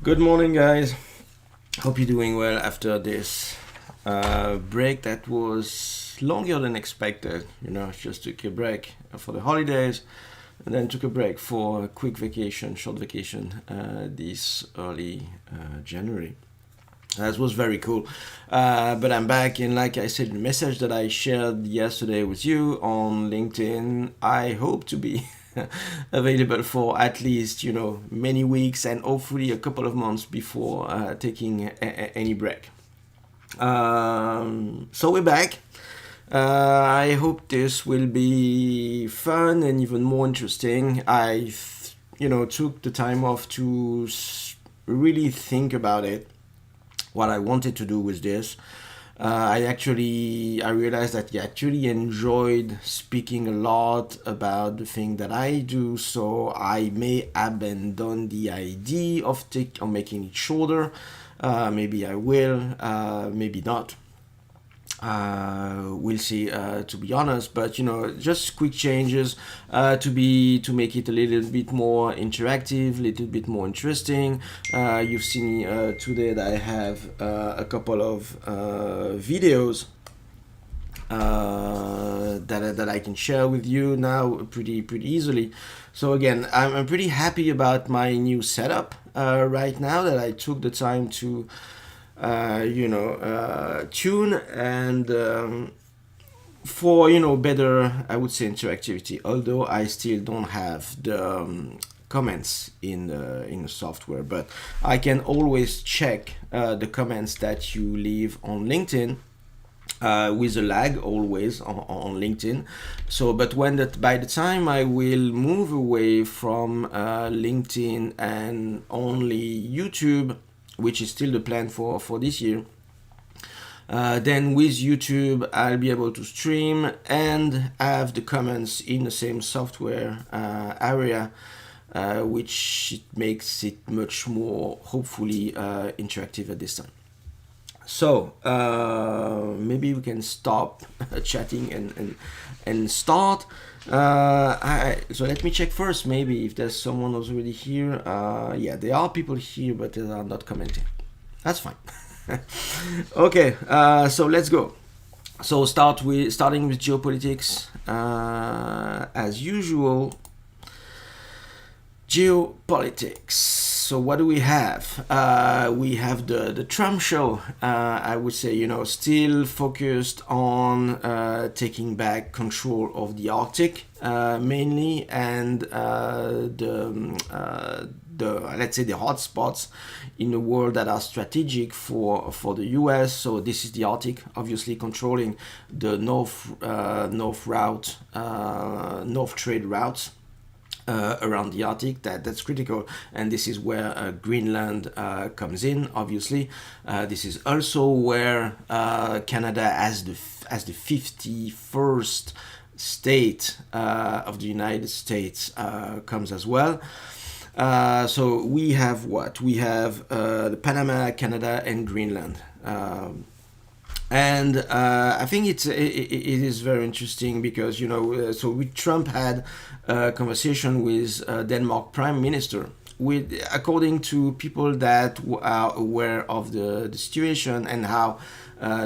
Good morning, guys. Hope you're doing well after this break that was longer than expected. Just took a break for the holidays and then took a break for a quick vacation, short vacation, this early January. That was very cool. But I'm back, and like I said in the message that I shared yesterday with you on LinkedIn, I hope to be available for at least many weeks and hopefully a couple of months before taking any break. So we're back. I hope this will be fun and even more interesting. I took the time off to really think about it, what I wanted to do with this. I realized that I actually enjoyed speaking a lot about the thing that I do, so I may abandon the idea of making it shorter. Maybe I will, maybe not. We'll see, to be honest, but just quick changes to make it a little bit more interactive, a little bit more interesting. You've seen today that I have a couple of videos that I can share with you now pretty easily. So again, I'm pretty happy about my new setup right now, that I took the time to tune and for better, I would say, interactivity. Although I still don't have the comments in the software, but I can always check the comments that you leave on LinkedIn. With a lag always on LinkedIn. So, but by the time I will move away from LinkedIn and only YouTube, which is still the plan for this year, then with YouTube I'll be able to stream and have the comments in the same software area, which it makes it much more, hopefully, interactive at this time. So maybe we can stop chatting and start. So let me check first, maybe if there's someone who's already here. Yeah, there are people here, but they are not commenting. That's fine. Okay, so let's go. So starting with geopolitics, as usual. Geopolitics. So what do we have? We have the Trump show. I would say, still focused on taking back control of the Arctic, mainly, and the let's say the hotspots in the world that are strategic for the U.S. So this is the Arctic, obviously controlling the north trade routes around the Arctic. That's critical, and this is where Greenland comes in. Obviously, this is also where Canada, as the 51st state of the United States, comes as well. So we have what? We have the Panama, Canada, and Greenland. And I think it is very interesting because so Trump had a conversation with Denmark Prime Minister. According to people that are aware of the situation and how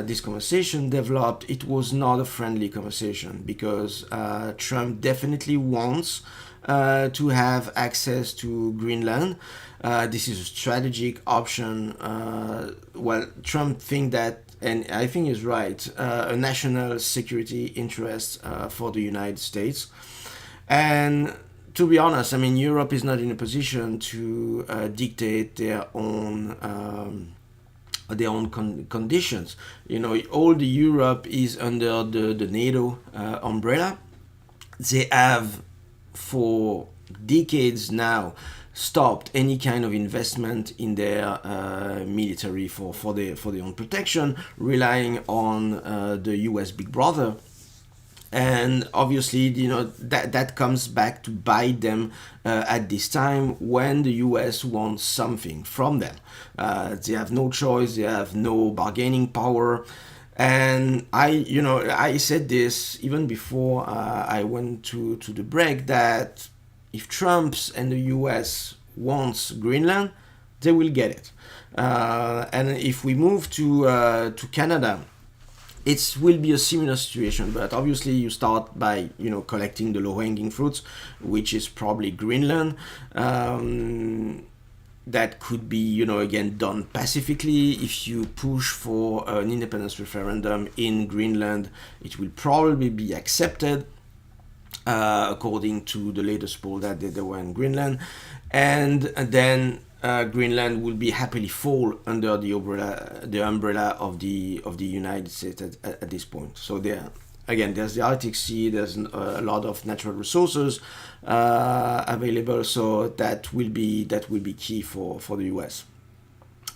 this conversation developed, it was not a friendly conversation because Trump definitely wants to have access to Greenland. This is a strategic option. Trump thinks that, and I think he's right, a national security interest for the United States. And to be honest, I mean, Europe is not in a position to dictate their own conditions. All the Europe is under the NATO umbrella. They have, for decades now, stopped any kind of investment in their military for their own protection, relying on the US Big Brother. And obviously, that comes back to bite them at this time when the US wants something from them. They have no choice. They have no bargaining power. And I said this even before I went to the break, that if Trump's and the US wants Greenland, they will get it. And if we move to Canada, it will be a similar situation, but obviously you start by collecting the low-hanging fruits, which is probably Greenland. That could be again done pacifically. If you push for an independence referendum in Greenland, it will probably be accepted, according to the latest poll that there were in Greenland, and then Greenland will be happily fall under the umbrella of the United States at this point. So there's the Arctic Sea, there's a lot of natural resources available, so that will be key for the US.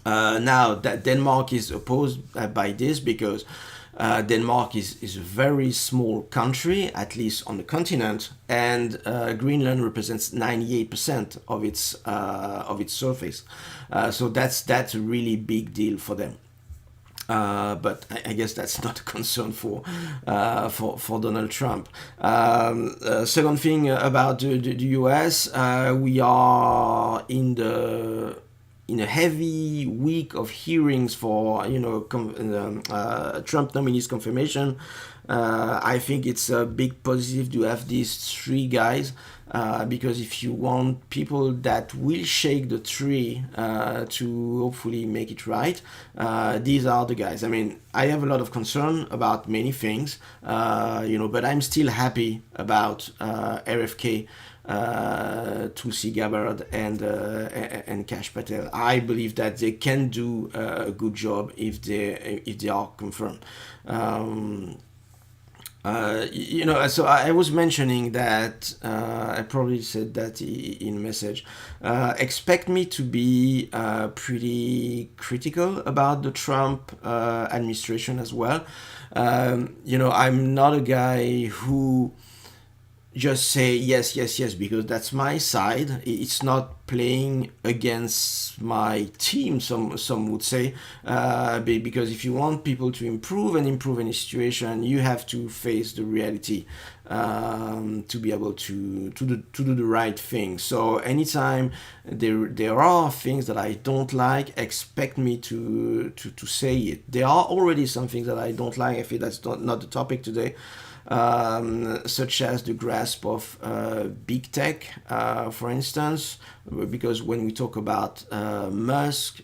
Now that Denmark is opposed by this, because Denmark is a very small country, at least on the continent, and Greenland represents 98% of its surface. So that's a really big deal for them. But I guess that's not a concern for Donald Trump. Second thing about the US, we are in a heavy week of hearings for Trump nominees confirmation. I think it's a big positive to have these three guys, because if you want people that will shake the tree to hopefully make it right, these are the guys. I mean, I have a lot of concern about many things, but I'm still happy about RFK, Tulsi Gabbard, and Kash Patel. I believe that they can do a good job if they are confirmed. So I was mentioning that, I probably said that in message. Expect me to be pretty critical about the Trump administration as well. I'm not a guy who just say yes because that's my side. It's not playing against my team, some would say, because if you want people to improve any situation, you have to face the reality, to be able to do the right thing. So anytime there are things that I don't like, expect me to say it. There are already some things that I don't like. I feel that's not the topic today. Such as the grasp of big tech, for instance, because when we talk about Musk,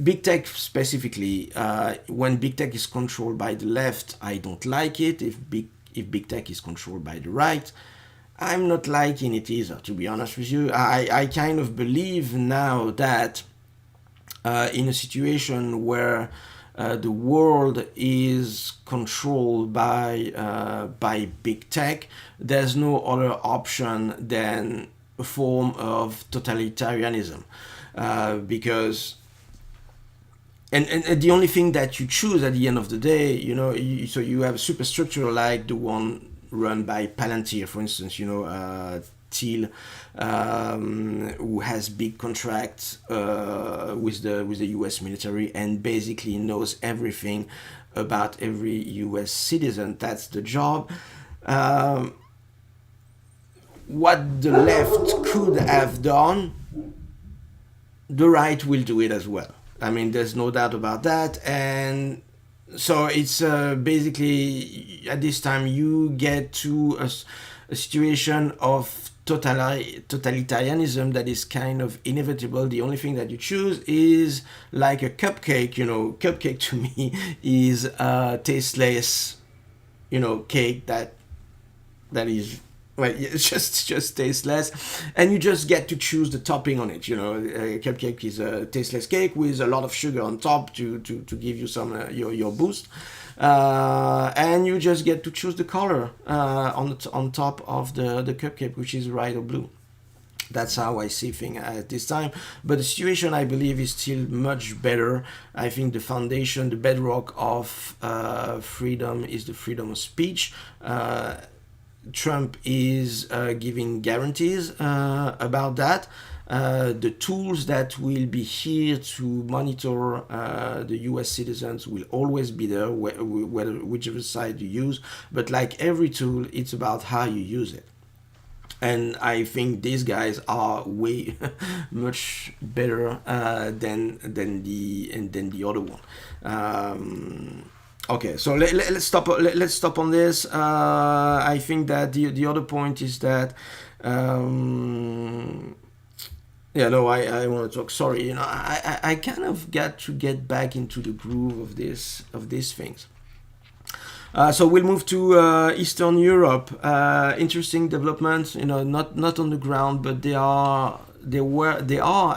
big tech specifically, when big tech is controlled by the left, I don't like it. If big tech is controlled by the right, I'm not liking it either, to be honest with you. I kind of believe now that in a situation where the world is controlled by big tech, there's no other option than a form of totalitarianism, because and the only thing that you choose at the end of the day, so you have a superstructure like the one run by Palantir, for instance, Thiel, who has big contracts with the US military and basically knows everything about every US citizen. That's the job. What the left could have done, the right will do it as well. I mean, there's no doubt about that. And so it's basically, at this time, you get to a situation of totalitarianism that is kind of inevitable. The only thing that you choose is like a cupcake. Cupcake to me is a tasteless, cake that is, well, it's just tasteless, and you just get to choose the topping on it. A cupcake is a tasteless cake with a lot of sugar on top to give you some your boost. And you just get to choose the color on top of the cupcake, which is red or blue. That's how I see things at this time. But the situation, I believe, is still much better. I think the foundation, the bedrock of freedom is the freedom of speech. Trump is giving guarantees about that. The tools that will be here to monitor the US citizens will always be there, whichever side you use. But like every tool, it's about how you use it. And I think these guys are way much better than the other one. Okay, so let's stop on this. I think that the other point is that yeah, no, I want to talk. Sorry, I kind of got to get back into the groove of these things. So we'll move to Eastern Europe. Interesting developments, not on the ground, but there are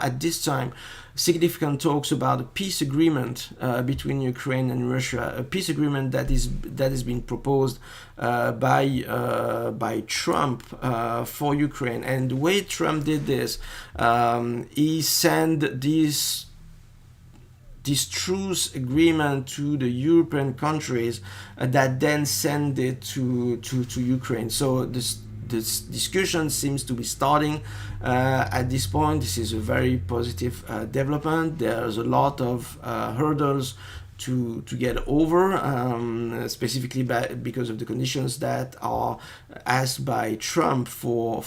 at this time significant talks about a peace agreement between Ukraine and Russia. A peace agreement that has been proposed by Trump for Ukraine. And the way Trump did this, he sent this truce agreement to the European countries that then send it to Ukraine. So this discussion seems to be starting at this point. This is a very positive development. There's a lot of hurdles to get over, specifically because of the conditions that are asked by Trump for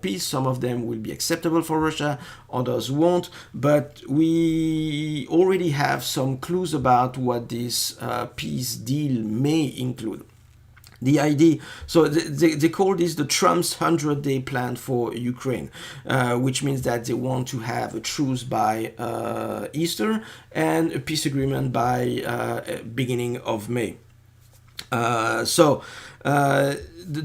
peace. Some of them will be acceptable for Russia, others won't. But we already have some clues about what this peace deal may include. The idea, so they call this the Trump's 100-day plan for Ukraine, which means that they want to have a truce by Easter and a peace agreement by beginning of May. The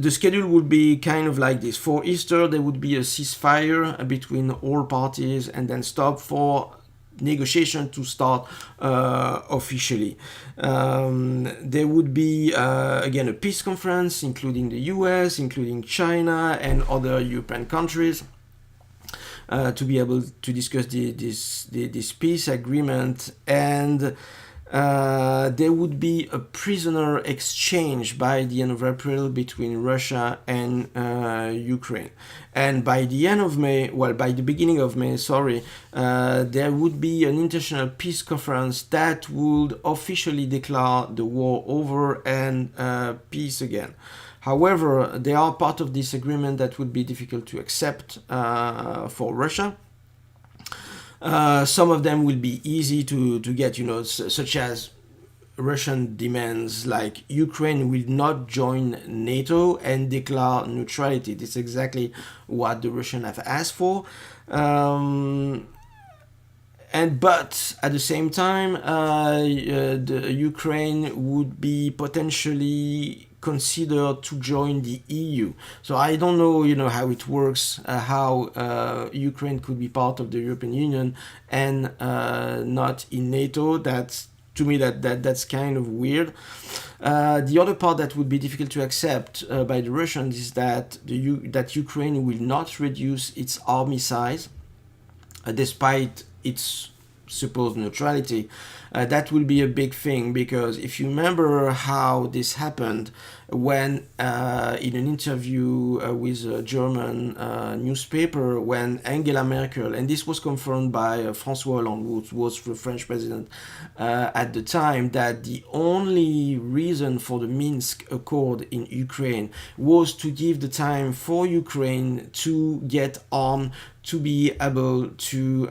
schedule would be kind of like this. For Easter, there would be a ceasefire between all parties and then stop for negotiation to start officially. There would be again a peace conference including the US, including China and other European countries to be able to discuss this peace agreement. And there would be a prisoner exchange by the end of April between Russia and Ukraine. And by the beginning of May, there would be an international peace conference that would officially declare the war over and peace again. However, there are part of this agreement that would be difficult to accept for Russia. Some of them will be easy to get, such as Russian demands like Ukraine will not join NATO and declare neutrality. This is exactly what the Russians have asked for. But at the same time, the Ukraine would be potentially considered to join the EU. So I don't know, how it works, how Ukraine could be part of the European Union and not in NATO. To me, that's kind of weird. The other part that would be difficult to accept by the Russians is that that Ukraine will not reduce its army size, despite its supposed neutrality. That will be a big thing, because if you remember how this happened when in an interview with a German newspaper, when Angela Merkel, and this was confirmed by François Hollande, who was the French president at the time, that the only reason for the Minsk Accord in Ukraine was to give the time for Ukraine to get armed, to be able to,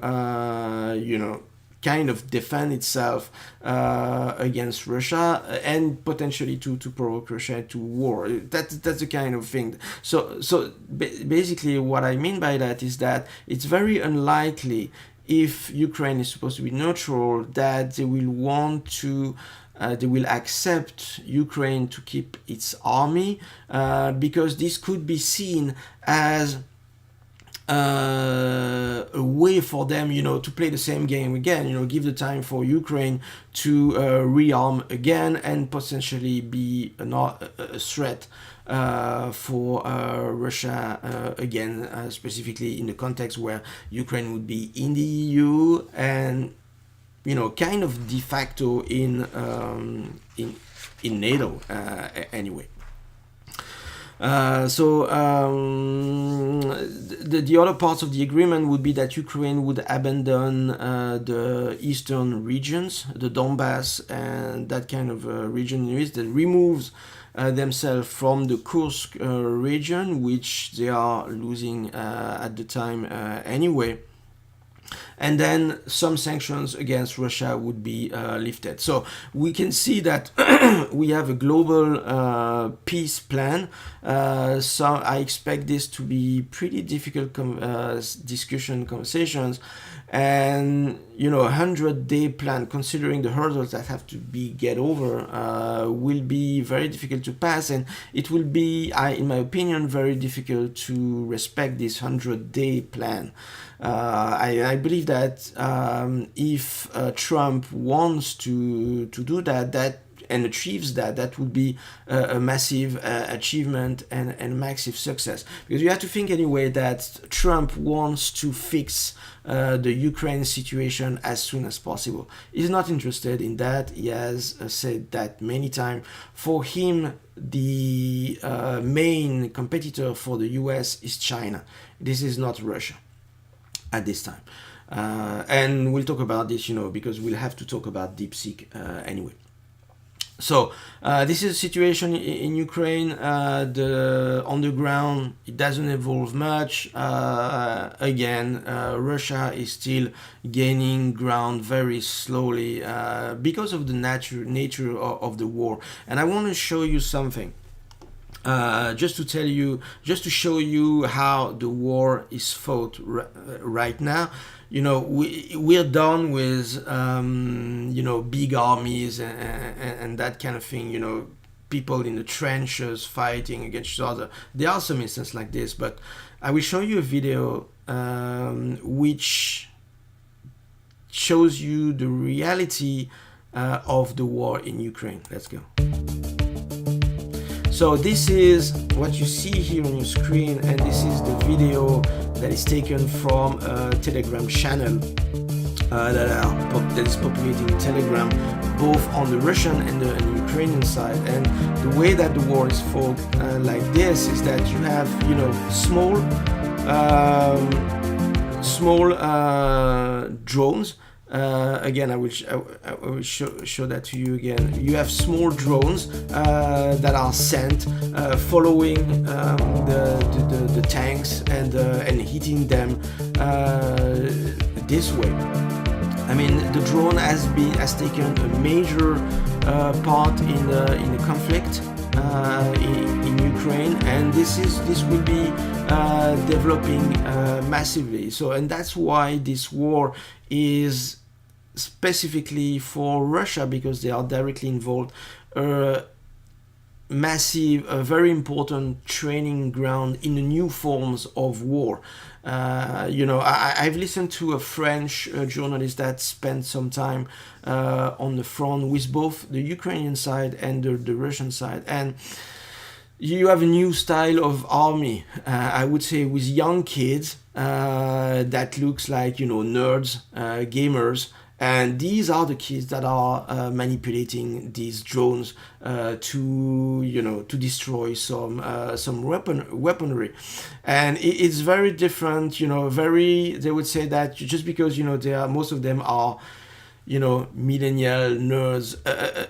kind of defend itself against Russia and potentially to provoke Russia to war. That's the kind of thing. So basically what I mean by that is that it's very unlikely, if Ukraine is supposed to be neutral, that they will want to they will accept Ukraine to keep its army, because this could be seen as a way for them, to play the same game again, give the time for Ukraine to rearm again and potentially be a threat for Russia again, specifically in the context where Ukraine would be in the EU and, kind of de facto in NATO anyway. The other parts of the agreement would be that Ukraine would abandon the eastern regions, the Donbass and that kind of region that removes themselves from the Kursk region, which they are losing at the time anyway. And then some sanctions against Russia would be lifted. So we can see that we have a global peace plan. So I expect this to be pretty difficult conversations. And, you know, a 100-day plan, considering the hurdles that have to be get over, will be very difficult to pass. And it will be, in my opinion, very difficult to respect this 100-day plan. I believe that if Trump wants to do that and achieves that would be a massive achievement and massive success. Because you have to think anyway that Trump wants to fix the Ukraine situation as soon as possible. He's not interested in that. He has said that many times. For him, the main competitor for the US is China. This is not Russia at this time. And we'll talk about this, you know, because we'll have to talk about DeepSeek anyway. So this is a situation in Ukraine. On the ground, it doesn't evolve much. Again, Russia is still gaining ground very slowly because of the nature of the war. And I want to show you something. Just to show you how the war is fought right now. You know, we're done with, you know, big armies and that kind of thing, you know, people in the trenches fighting against each other. There are some instances like this, but I will show you a video which shows you the reality of the war in Ukraine. Let's go. So this is what you see here on your screen, and this is the video that is taken from a Telegram channel that is populating Telegram, both on the Russian and the Ukrainian side. And the way that the war is fought like this is that you have, you know, small drones. Again, I will show that to you again. You have small drones that are sent following the tanks and hitting them this way. I mean, the drone has taken a major part in the conflict in Ukraine, and this will be developing massively. So, and that's why this war is specifically for Russia, because they are directly involved. Massive, very important training ground in the new forms of war. You know, I've listened to a French journalist that spent some time on the front with both the Ukrainian side and the Russian side, and you have a new style of army, I would say, with young kids that looks like, you know, nerds, gamers. And these are the kids that are manipulating these drones to destroy some weaponry, and it's very different. You know, they would say that just because, you know, most of them are, you know, millennial nerds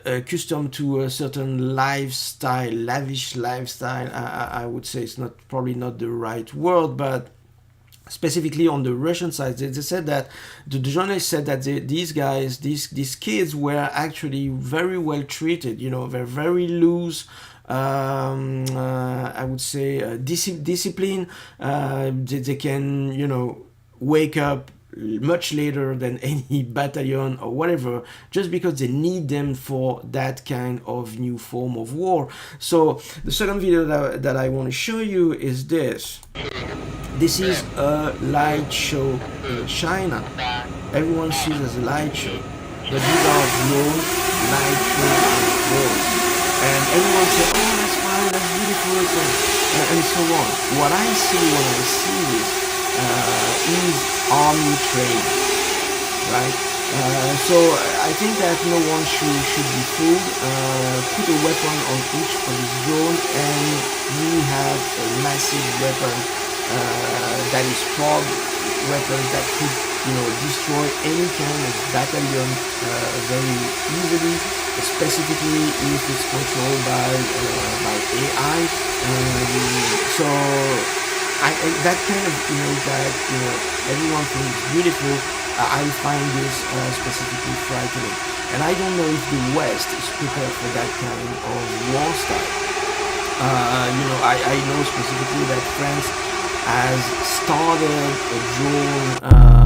accustomed to a certain lifestyle, lavish lifestyle. I would say it's probably not the right word, but specifically on the Russian side, they said that the journalist said that these kids were actually very well treated. You know, they're very loose. I would say discipline. They can, you know, wake up much later than any battalion or whatever, just because they need them for that kind of new form of war. So the second video that I want to show you is this. This is a light show in China. Everyone sees it as a light show, but these are drones, light show and everyone says, oh, that's fine, that's beautiful, and so on. What I see when I see this is army training, right? So I think that no one should be fooled. Put a weapon on each of the zone, and you have a massive weapon that is prob weapons that could destroy any kind of battalion very easily, specifically if it's controlled by AI. So that kind of image that everyone thinks beautiful, I find this specifically frightening, and I don't know if the West is prepared for that kind of war style. I know specifically that France has started a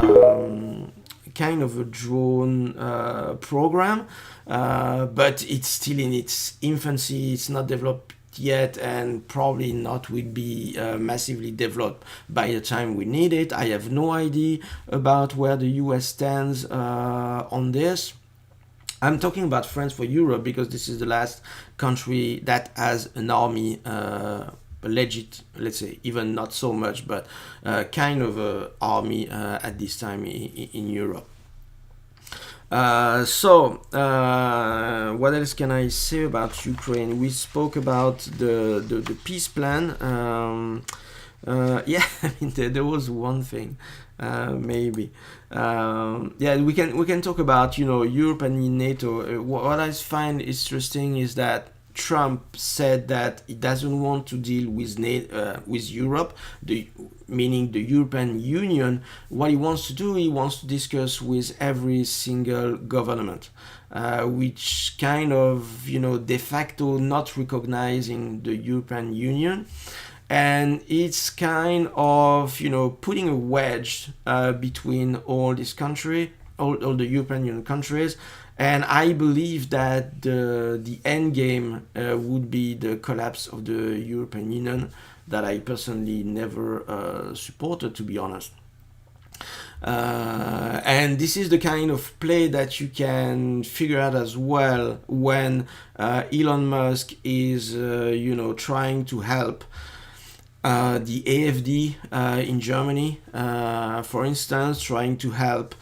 drone, kind of a drone program, but it's still in its infancy. It's not developed yet, and probably not will be massively developed by the time we need it. I have no idea about where the US stands on this. I'm talking about France for Europe because this is the last country that has an army, legit, let's say, even not so much, but kind of a army at this time in Europe. What else can I say about Ukraine? We spoke about the peace plan. Yeah, I mean there was one thing, maybe. Yeah, we can talk about Europe and NATO. What I find interesting is that Trump said that he doesn't want to deal with with Europe, meaning the European Union. What he wants to do, he wants to discuss with every single government, which kind of de facto not recognizing the European Union. And it's kind of putting a wedge between all these countries, all the European Union countries. And I believe that the end game would be the collapse of the European Union, that I personally never supported, to be honest. And this is the kind of play that you can figure out as well when Elon Musk is trying to help the AfD in Germany, for instance, trying to help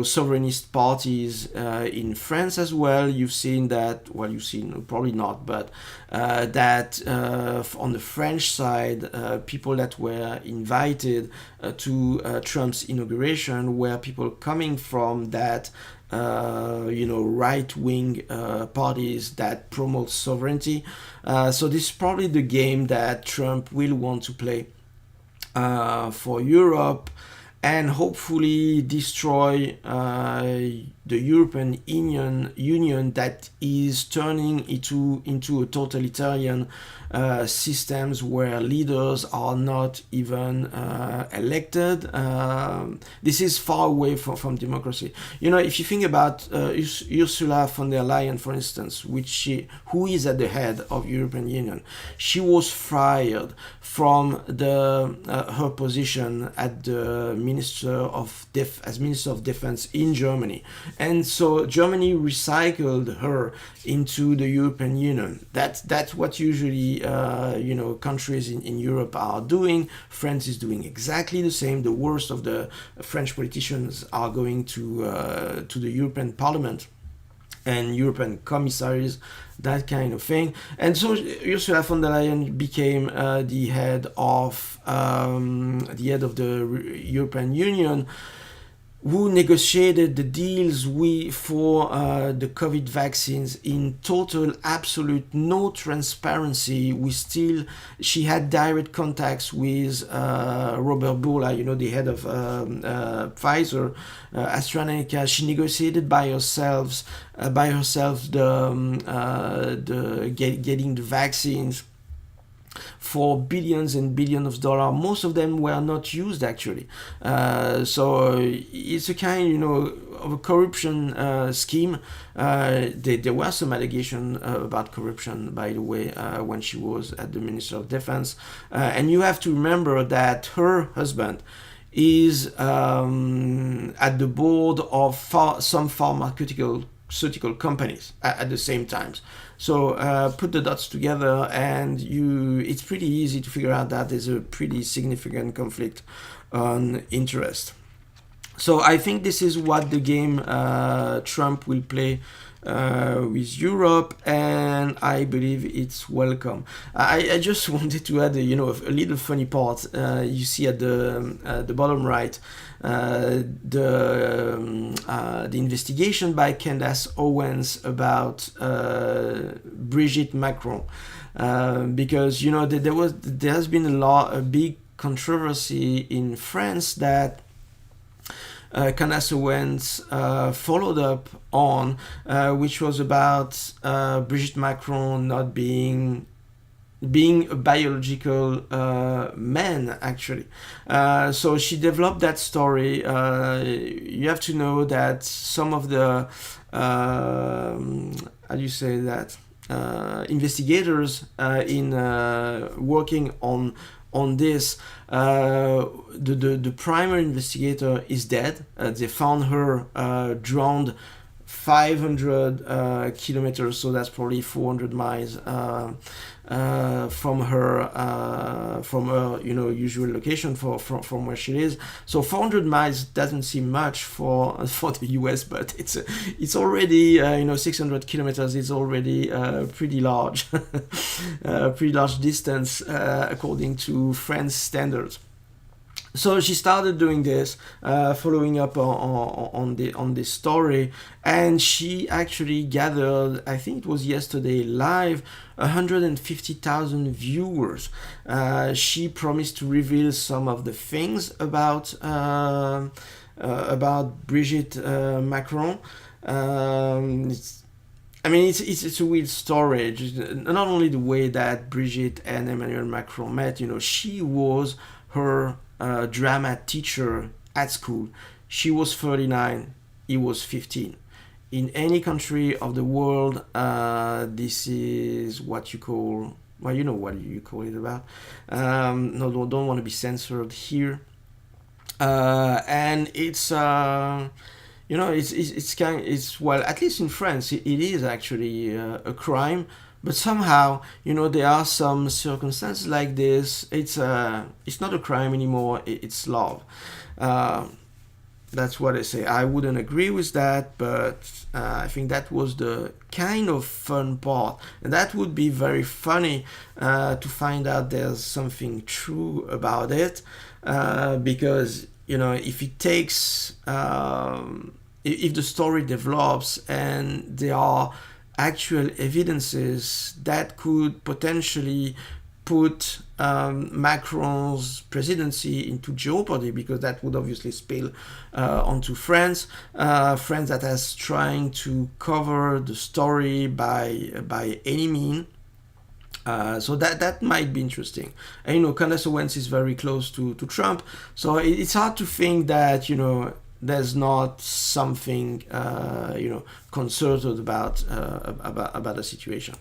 sovereignist parties in France as well. You've seen that, well, you've seen, probably not, but that on the French side, people that were invited to Trump's inauguration were people coming from that right-wing parties that promote sovereignty. So this is probably the game that Trump will want to play for Europe, and hopefully destroy the European Union that is turning into a totalitarian systems where leaders are not even elected. This is far away from democracy. If you think about Ursula von der Leyen, for instance, who is at the head of European Union, she was fired from her position at the as Minister of Defense in Germany, and so Germany recycled her into the European Union. That's what usually countries in Europe are doing. France is doing exactly the same. The worst of the French politicians are going to the European Parliament and European commissaries, that kind of thing. And so Ursula von der Leyen became the head of the European Union, who negotiated the deals for the COVID vaccines in total, absolute, no transparency. She had direct contacts with Robert Bourla, the head of Pfizer, AstraZeneca. She negotiated by herself getting the vaccines for billions and billions of dollars. Most of them were not used, actually. So it's a kind, of a corruption scheme. There were some allegations about corruption, by the way, when she was at the Minister of Defense. And you have to remember that her husband is at the board of some pharmaceutical companies at the same time. So put the dots together, and it's pretty easy to figure out that there's a pretty significant conflict on interest. So I think this is what the game Trump will play with Europe, and I believe it's welcome. I just wanted to add, a little funny part. You see at the bottom right, the investigation by Candace Owens about Brigitte Macron, because there has been a big controversy in France that Candace Owens followed up on, which was about Brigitte Macron not being a biological man, actually. So she developed that story. You have to know that some of the how do you say that, investigators in working on this, the primary investigator is dead. They found her drowned 500 kilometers, so that's probably 400 miles from her usual location from where she is. So 400 miles doesn't seem much for the US, but it's already 600 kilometers is already pretty large, pretty large distance according to French standards. So she started doing this, following up on this story, and she actually gathered, I think it was yesterday live, 150,000 viewers. She promised to reveal some of the things about Brigitte Macron. It's a weird story. Not only the way that Brigitte and Emmanuel Macron met, she was her drama teacher at school. She was 39, he was 15. In any country of the world, this is what you call, well, you know what you call it about. No, don't want to be censored here. And it's well, at least in France, it is actually a crime. But somehow, there are some circumstances like this. It's not a crime anymore. It's love. That's what I say. I wouldn't agree with that, but I think that was the kind of fun part. And that would be very funny to find out there's something true about it, because if it takes, if the story develops and there are actual evidences that could potentially put Macron's presidency into jeopardy, because that would obviously spill onto France. France that has trying to cover the story by any means. So that might be interesting. And Candace Owens is very close to Trump, so it's hard to think that there's not something concerted about the situation.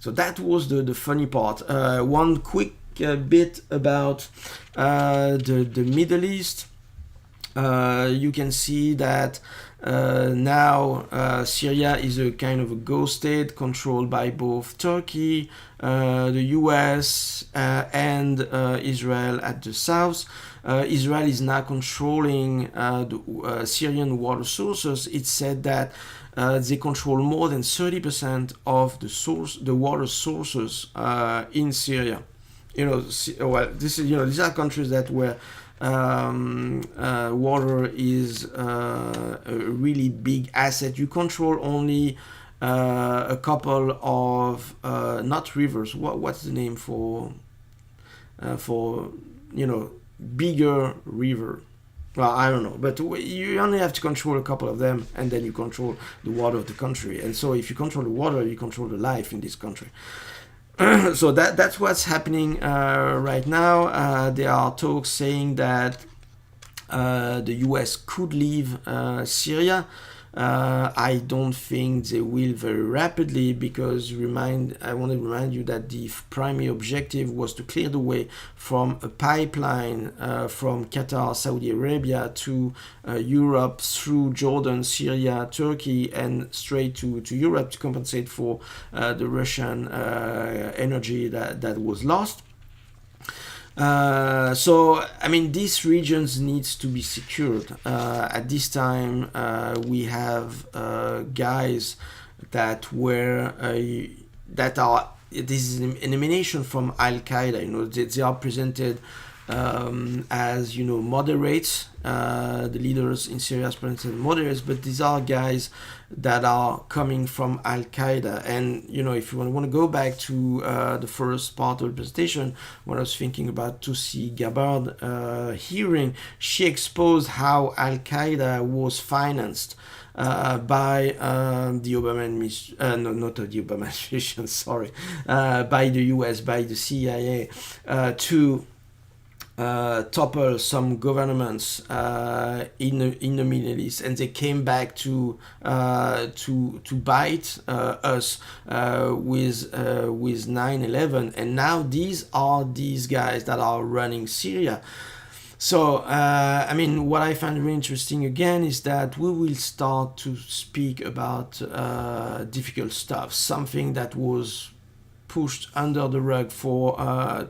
So that was the funny part. One quick bit about the Middle East. You can see that now Syria is a kind of a ghost state controlled by both Turkey, the US, and Israel at the south. Israel is now controlling the Syrian water sources. It's said that they control more than 30% of the water sources in Syria. These are countries that where water is a really big asset. You control only a couple of not rivers. What's the name for bigger river? Well, I don't know, but you only have to control a couple of them, and then you control the water of the country. And so, if you control the water, you control the life in this country. So that's what's happening right now. There are talks saying that the US could leave Syria. I don't think they will very rapidly, because I want to remind you that the primary objective was to clear the way from a pipeline from Qatar, Saudi Arabia to Europe through Jordan, Syria, Turkey, and straight to Europe to compensate for the Russian energy that was lost. So I mean, these regions needs to be secured. At this time, we have guys that were that are, this is an emanation from Al Qaeda. You know, they are presented as, you know, moderates. The leaders in Syria are presented moderates, but these are guys that are coming from Al Qaeda. And you know, if you want to go back to the first part of the presentation, when I was thinking about Tulsi Gabbard hearing, she exposed how Al Qaeda was financed by the Obama administration, no, not the Obama administration, sorry, by the US, by the CIA, to topple some governments in the Middle East, and they came back to bite us with 9/11, and now these are these guys that are running Syria. So, I mean, what I find really interesting again is that we will start to speak about difficult stuff, something that was pushed under the rug for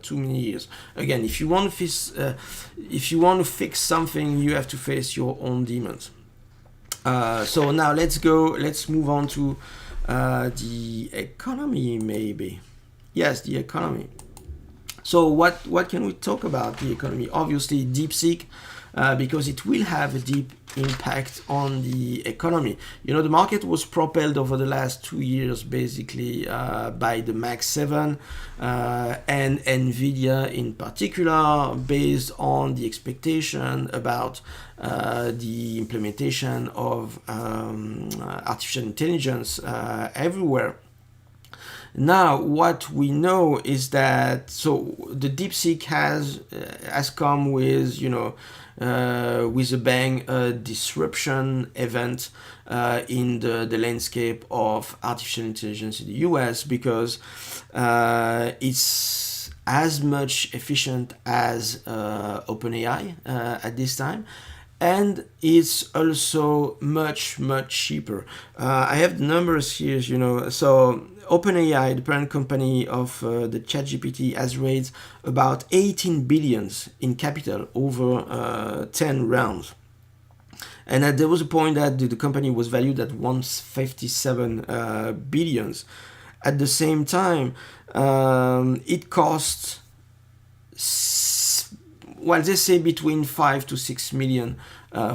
too many years. Again, if you want to fix something, you have to face your own demons. So now let's move on to the economy, maybe. Yes, the economy. So what can we talk about the economy? Obviously, DeepSeek, because it will have a deep impact on the economy. You know, the market was propelled over the last 2 years basically by the Max 7 and NVIDIA in particular, based on the expectation about the implementation of artificial intelligence everywhere. Now, what we know is that, so the DeepSeek has come with, you know, with a bang, a disruption event in the landscape of artificial intelligence in the US, because it's as much efficient as OpenAI at this time. And it's also much cheaper. I have the numbers here, you know. So OpenAI, the parent company of the ChatGPT, has raised about 18 billions in capital over 10 rounds. And there was a point that the company was valued at 157 billions. At the same time, it costs, well, they say between 5 to 6 million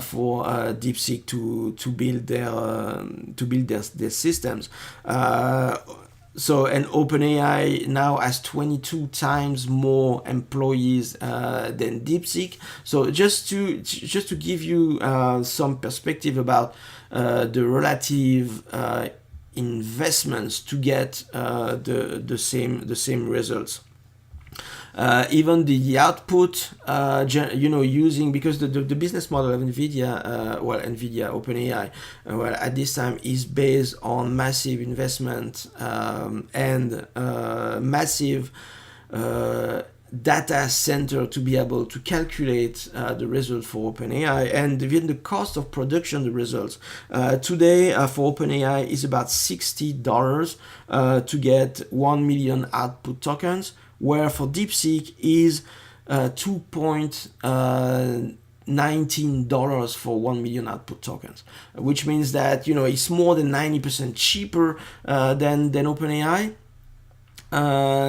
for DeepSeek to build their systems. So, and OpenAI now has 22 times more employees than DeepSeek. So just to give you some perspective about the relative investments to get the same results. Even the output, you know, using, because the business model of NVIDIA, NVIDIA, OpenAI, at this time is based on massive investment and massive data center to be able to calculate the result for OpenAI, and even the cost of production, the results. Today for OpenAI is about $60 to get 1 million output tokens, where for DeepSeek is $2.19 for 1 million output tokens, which means that, you know, it's more than 90% cheaper than OpenAI.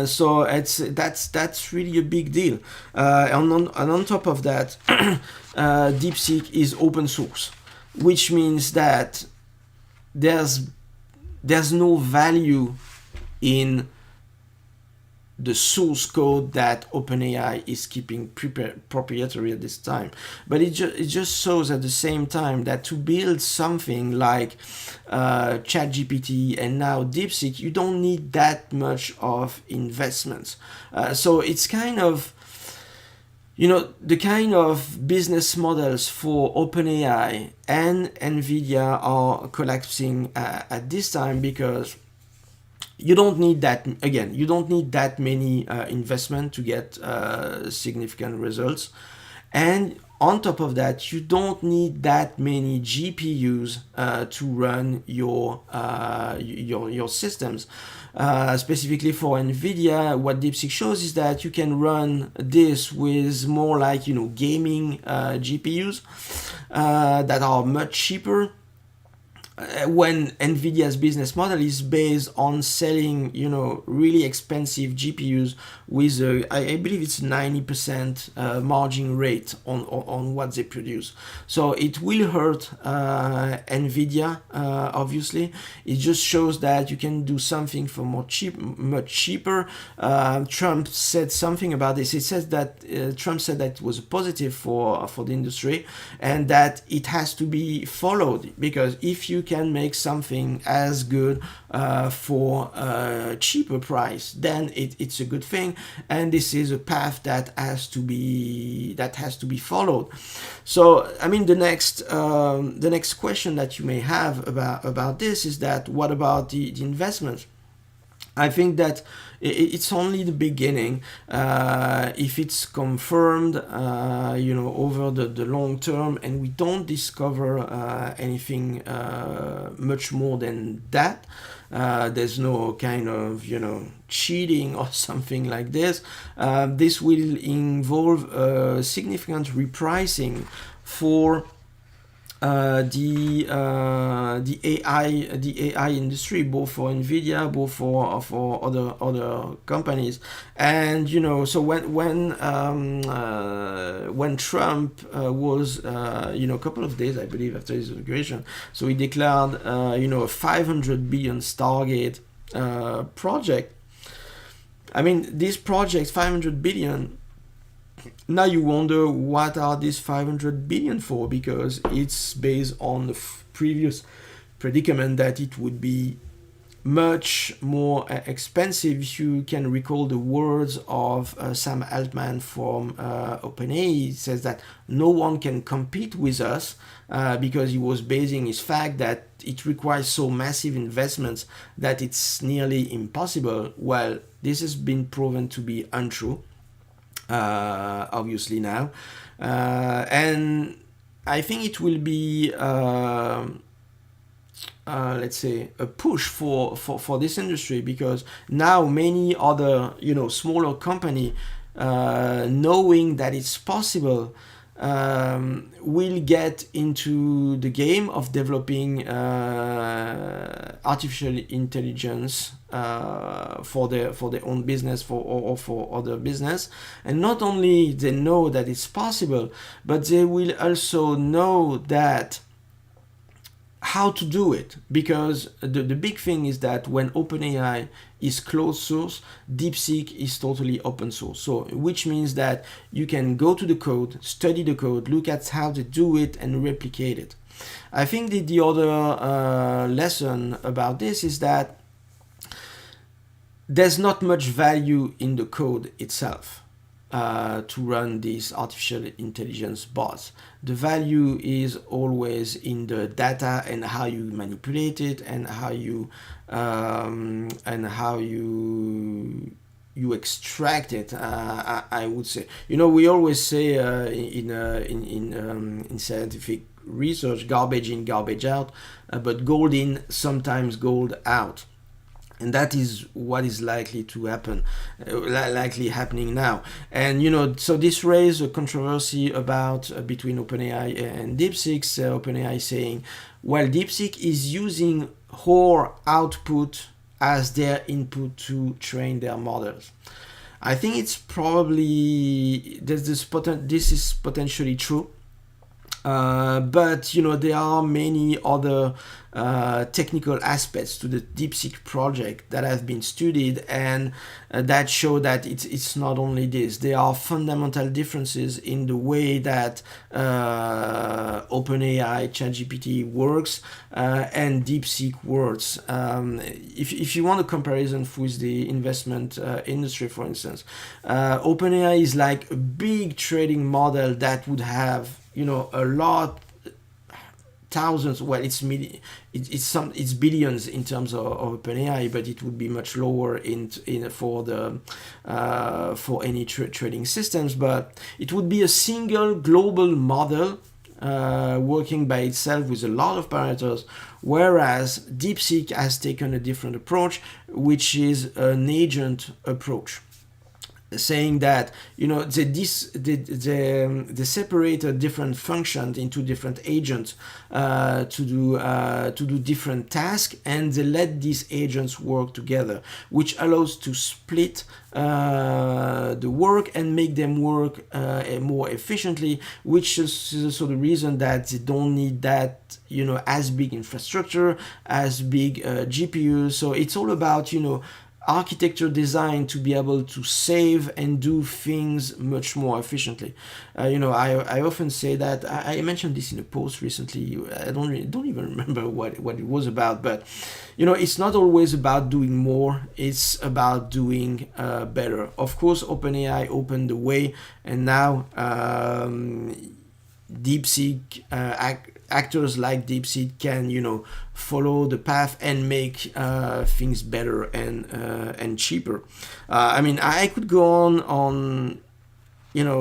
So that's really a big deal. And on top of that, DeepSeek is open source, which means that there's no value in the source code that OpenAI is keeping proprietary at this time. But it just shows at the same time that to build something like ChatGPT and now DeepSeek, you don't need that much of investments. So it's kind of, you know, the kind of business models for OpenAI and NVIDIA are collapsing at this time, because you don't need that, again, you don't need that many investment to get significant results. And on top of that, you don't need that many GPUs to run your systems. Specifically for NVIDIA, what DeepSeek shows is that you can run this with more like, gaming GPUs that are much cheaper. When NVIDIA's business model is based on selling, really expensive GPUs with I believe it's 90% margin rate on what they produce. So it will hurt NVIDIA, obviously. It just shows that you can do something for much cheaper. Trump said something about this. It says that Trump said that it was a positive for the industry, and that it has to be followed, because if you can make something as good for a cheaper price, then it's a good thing, and this is a path that has to be followed. So I mean, the next question that you may have about this is that what about the investment? I think that it's only the beginning. If it's confirmed, over the long term, and we don't discover anything much more than that, there's no kind of cheating or something like this. This will involve significant repricing for the AI industry, both for NVIDIA, both for other companies. And so when Trump was a couple of days, I believe, after his inauguration, so he declared a 500 billion Stargate project. I mean, these projects, 500 billion. Now you wonder, what are these 500 billion for? Because it's based on the previous predicament that it would be much more expensive. If you can recall the words of Sam Altman from OpenAI, he says that no one can compete with us, because he was basing his fact that it requires so massive investments that it's nearly impossible. Well, this has been proven to be untrue. Obviously now, and I think it will be let's say a push for this industry, because now many other smaller company, knowing that it's possible, will get into the game of developing artificial intelligence for their own business, or for other business. And not only they know that it's possible, but they will also know that how to do it, because the big thing is that when OpenAI is closed source, DeepSeek is totally open source. So which means that you can go to the code, study the code, look at how to do it, and replicate it. I think the other lesson about this is that there's not much value in the code itself to run these artificial intelligence bots. The value is always in the data and how you manipulate it, and how you extract it. I would say, we always say in scientific research, garbage in, garbage out, but gold in, sometimes gold out. And that is what is likely to happen, likely happening now. And so this raised a controversy about between OpenAI and DeepSeek. OpenAI saying, well, DeepSeek is using our output as their input to train their models. I think it's probably this is potentially true. But there are many other technical aspects to the DeepSeek project that have been studied, and that show that it's not only this. There are fundamental differences in the way that OpenAI, ChatGPT works, and DeepSeek works. If you want a comparison with the investment industry, for instance, OpenAI is like a big trading model that would have a lot, thousands. Well, it's billions in terms of OpenAI, but it would be much lower for any trading systems. But it would be a single global model working by itself with a lot of parameters, whereas DeepSeek has taken a different approach, which is an agent approach, saying that they separated different functions into different agents to do different tasks, and they let these agents work together, which allows to split the work and make them work more efficiently, which is also the reason that they don't need that as big infrastructure, as big GPUs. So it's all about architecture design to be able to save and do things much more efficiently. I often say that I mentioned this in a post recently. I don't even remember what it was about, but it's not always about doing more. It's about doing better. Of course, OpenAI opened the way, and now DeepSeek actors like DeepSeek can follow the path and make things better and cheaper. I could go on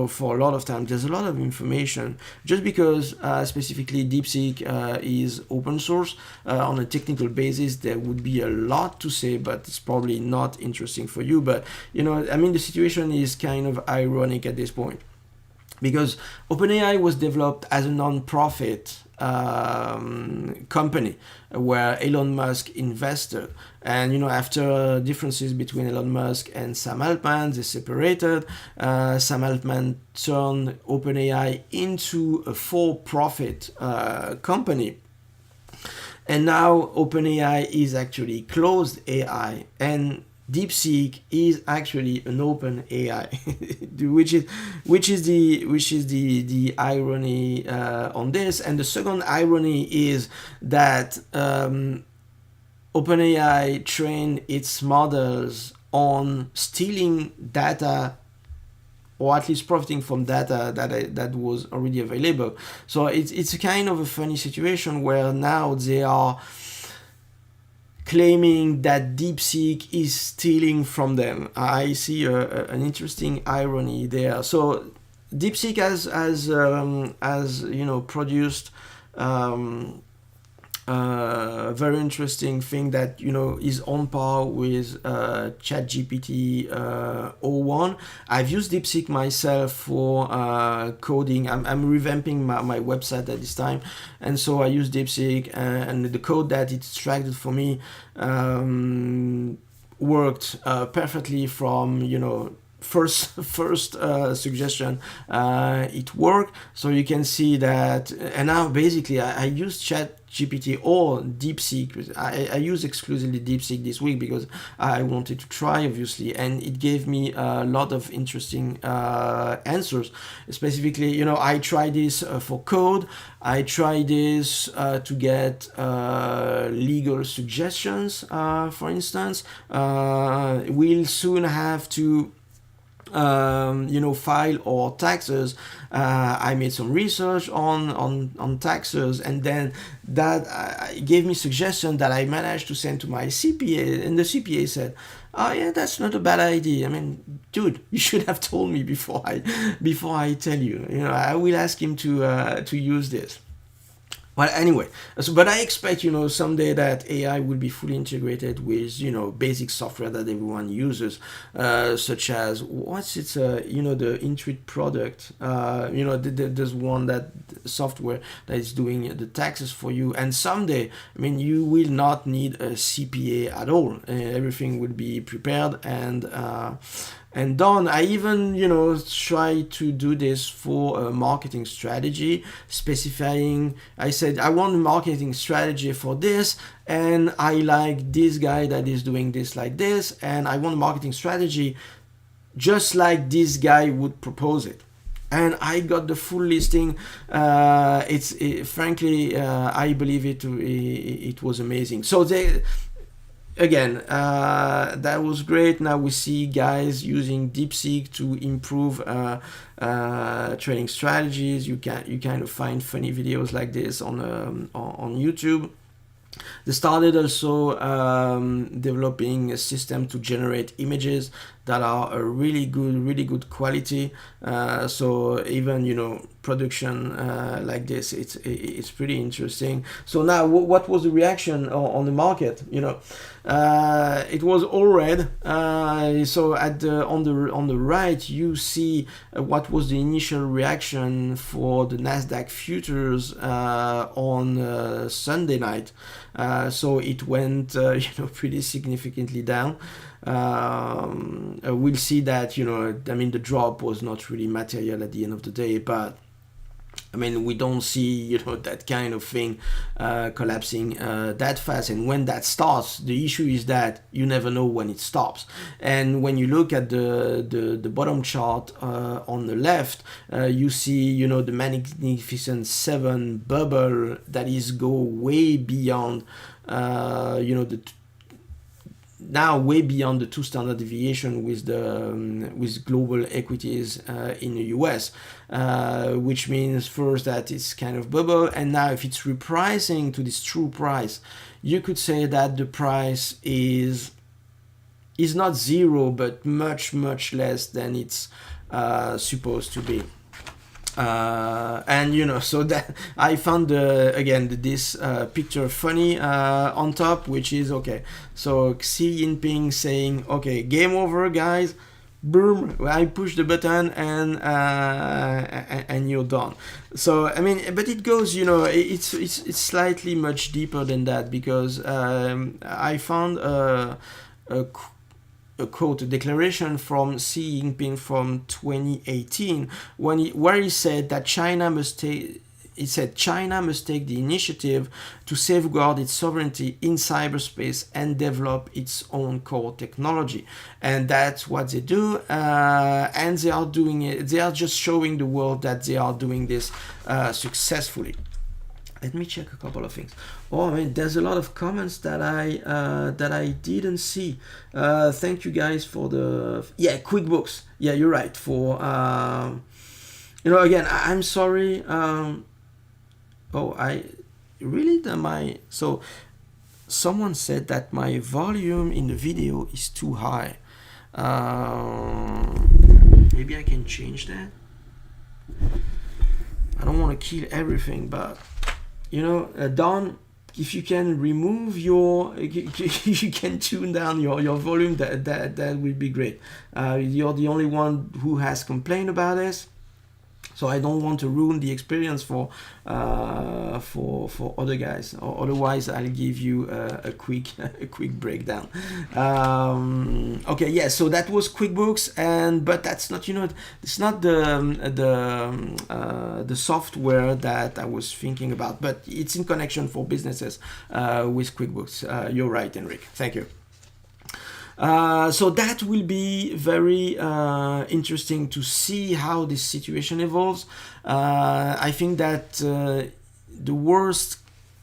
for a lot of time. There's a lot of information just because specifically DeepSeek is open source. On a technical basis, there would be a lot to say, but it's probably not interesting for you. But the situation is kind of ironic at this point, because OpenAI was developed as a non-profit company where Elon Musk invested, and after differences between Elon Musk and Sam Altman, they separated. Sam Altman turned OpenAI into a for-profit company, and now OpenAI is actually closed AI, and DeepSeek is actually an open AI, which is the irony on this. And the second irony is that OpenAI trained its models on stealing data, or at least profiting from data that was already available. So it's a kind of a funny situation where now they are claiming that DeepSeek is stealing from them. I see an interesting irony there. So DeepSeek has produced a very interesting thing that is on par with ChatGPT 01. I've used DeepSeek myself for coding. I'm revamping my website at this time, and so I use DeepSeek, and the code that it extracted for me worked perfectly from first suggestion. It worked. So you can see that, and now basically I use ChatGPT or DeepSeek. I use exclusively DeepSeek this week because I wanted to try, obviously, and it gave me a lot of interesting answers. Specifically, I tried this for code. I tried this to get legal suggestions, for instance. We'll soon have to file or taxes. I made some research on taxes, and then that gave me suggestion that I managed to send to my CPA, and the CPA said, "Oh yeah, that's not a bad idea. Dude, you should have told me before I tell you. I will ask him to use this." Well, anyway, but I expect, someday that AI will be fully integrated with, basic software that everyone uses, such as, the Intuit product. There's one software that is doing the taxes for you. And someday, you will not need a CPA at all. Everything will be prepared and done. I even, try to do this for a marketing strategy, specifying, I said, I want a marketing strategy for this, and I like this guy that is doing this like this, and I want a marketing strategy just like this guy would propose it. And I got the full listing. Frankly, I believe it was amazing. So again, that was great. Now we see guys using DeepSeek to improve trading strategies. You kind of find funny videos like this on YouTube. They started also developing a system to generate images that are a really good quality. So even production like this, it's pretty interesting. So now, what was the reaction on the market? It was all red. So on the right, you see what was the initial reaction for the Nasdaq futures on Sunday night. So it went pretty significantly down. We'll see that the drop was not really material at the end of the day, but we don't see that kind of thing collapsing that fast. And when that starts, the issue is that you never know when it stops. And when you look at the bottom chart on the left, you see the Magnificent Seven bubble that is go way beyond now way beyond the 2 standard deviation with global equities in the US, which means first that it's kind of bubble, and now if it's repricing to this true price, you could say that the price is not zero, but much less than it's supposed to be. And so that I found this picture funny on top, which is okay. So Xi Jinping saying, "Okay, game over, guys." Boom! I push the button and you're done. So but it goes. It's slightly much deeper than that, because I found a quote, a declaration from Xi Jinping from 2018, where he said that China must take the initiative to safeguard its sovereignty in cyberspace and develop its own core technology. And that's what they do, and they are doing it. They are just showing the world that they are doing this successfully. Let me check a couple of things. There's a lot of comments that I didn't see. Thank you guys for the QuickBooks. Yeah, you're right. For again, I'm sorry. So someone said that my volume in the video is too high. Maybe I can change that. I don't want to kill everything, but Don, if you can remove if you can tune down your volume, that would be great. You're the only one who has complained about this, so I don't want to ruin the experience for other guys. Or otherwise, I'll give you a quick breakdown. Okay, yeah. So that was QuickBooks, but that's not it's not the software that I was thinking about, but it's in connection for businesses with QuickBooks. You're right, Enric. Thank you. So that will be very interesting to see how this situation evolves. I think that the worst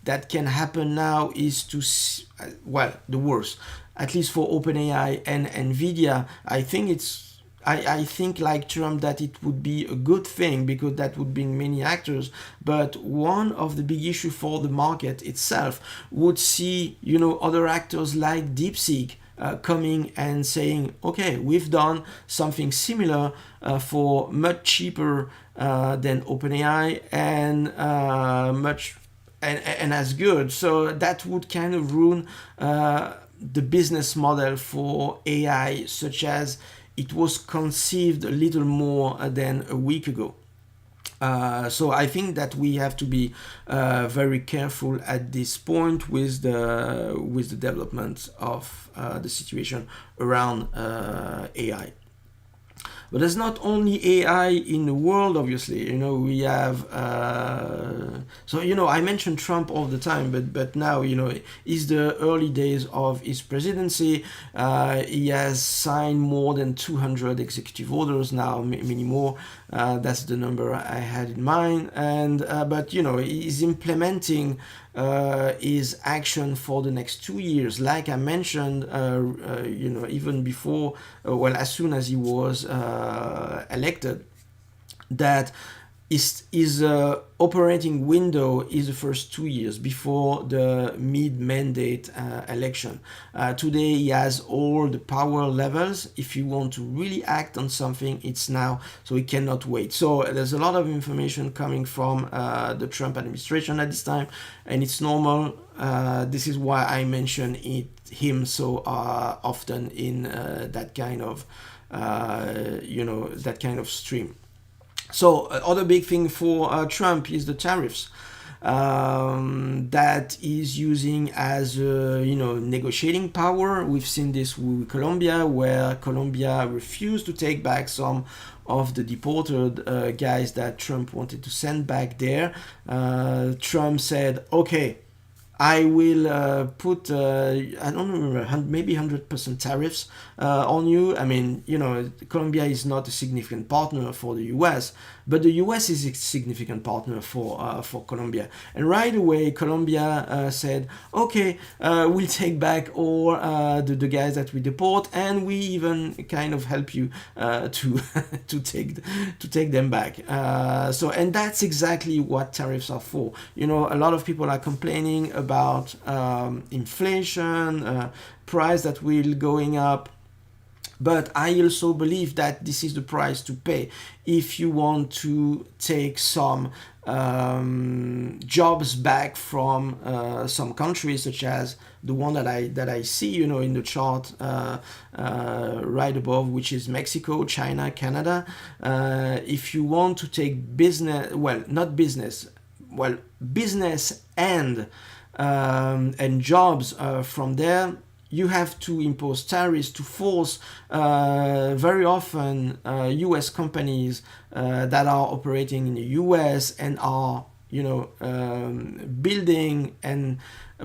that can happen now is the worst, at least for OpenAI and NVIDIA. I think like Trump that it would be a good thing, because that would bring many actors. But one of the big issues for the market itself would see other actors like DeepSeek coming and saying, okay, we've done something similar for much cheaper than OpenAI and much and as good. So that would kind of ruin the business model for AI, such as it was conceived a little more than a week ago. So I think that we have to be very careful at this point with the development of the situation around AI. But there's not only AI in the world, obviously. We have I mention Trump all the time, but now it's the early days of his presidency. He has signed more than 200 executive orders now, many more. That's the number I had in mind. And but he's implementing his action for the next 2 years, like I mentioned. Even before, as soon as he was elected, that his operating window is the first 2 years before the mid-mandate election. Today he has all the power levels. If you want to really act on something, it's now, so he cannot wait. So there's a lot of information coming from the Trump administration at this time, and it's normal. This is why I mention him so often in that kind of stream. So other big thing for Trump is the tariffs that is using as negotiating power. We've seen this with Colombia, where Colombia refused to take back some of the deported guys that Trump wanted to send back there. Trump said, okay, I will put, I don't remember, maybe 100% tariffs on you. I mean, Colombia is not a significant partner for the US, but the US is a significant partner for Colombia. And right away, Colombia said, okay, we'll take back all the guys that we deport, and we even kind of help you to to take them back. And that's exactly what tariffs are for. A lot of people are complaining about inflation, price that will going up. But I also believe that this is the price to pay if you want to take some jobs back from some countries, such as the one that I see, in the chart right above, which is Mexico, China, Canada. If you want to take business and jobs from there, you have to impose tariffs to force very often US companies that are operating in the US and are building and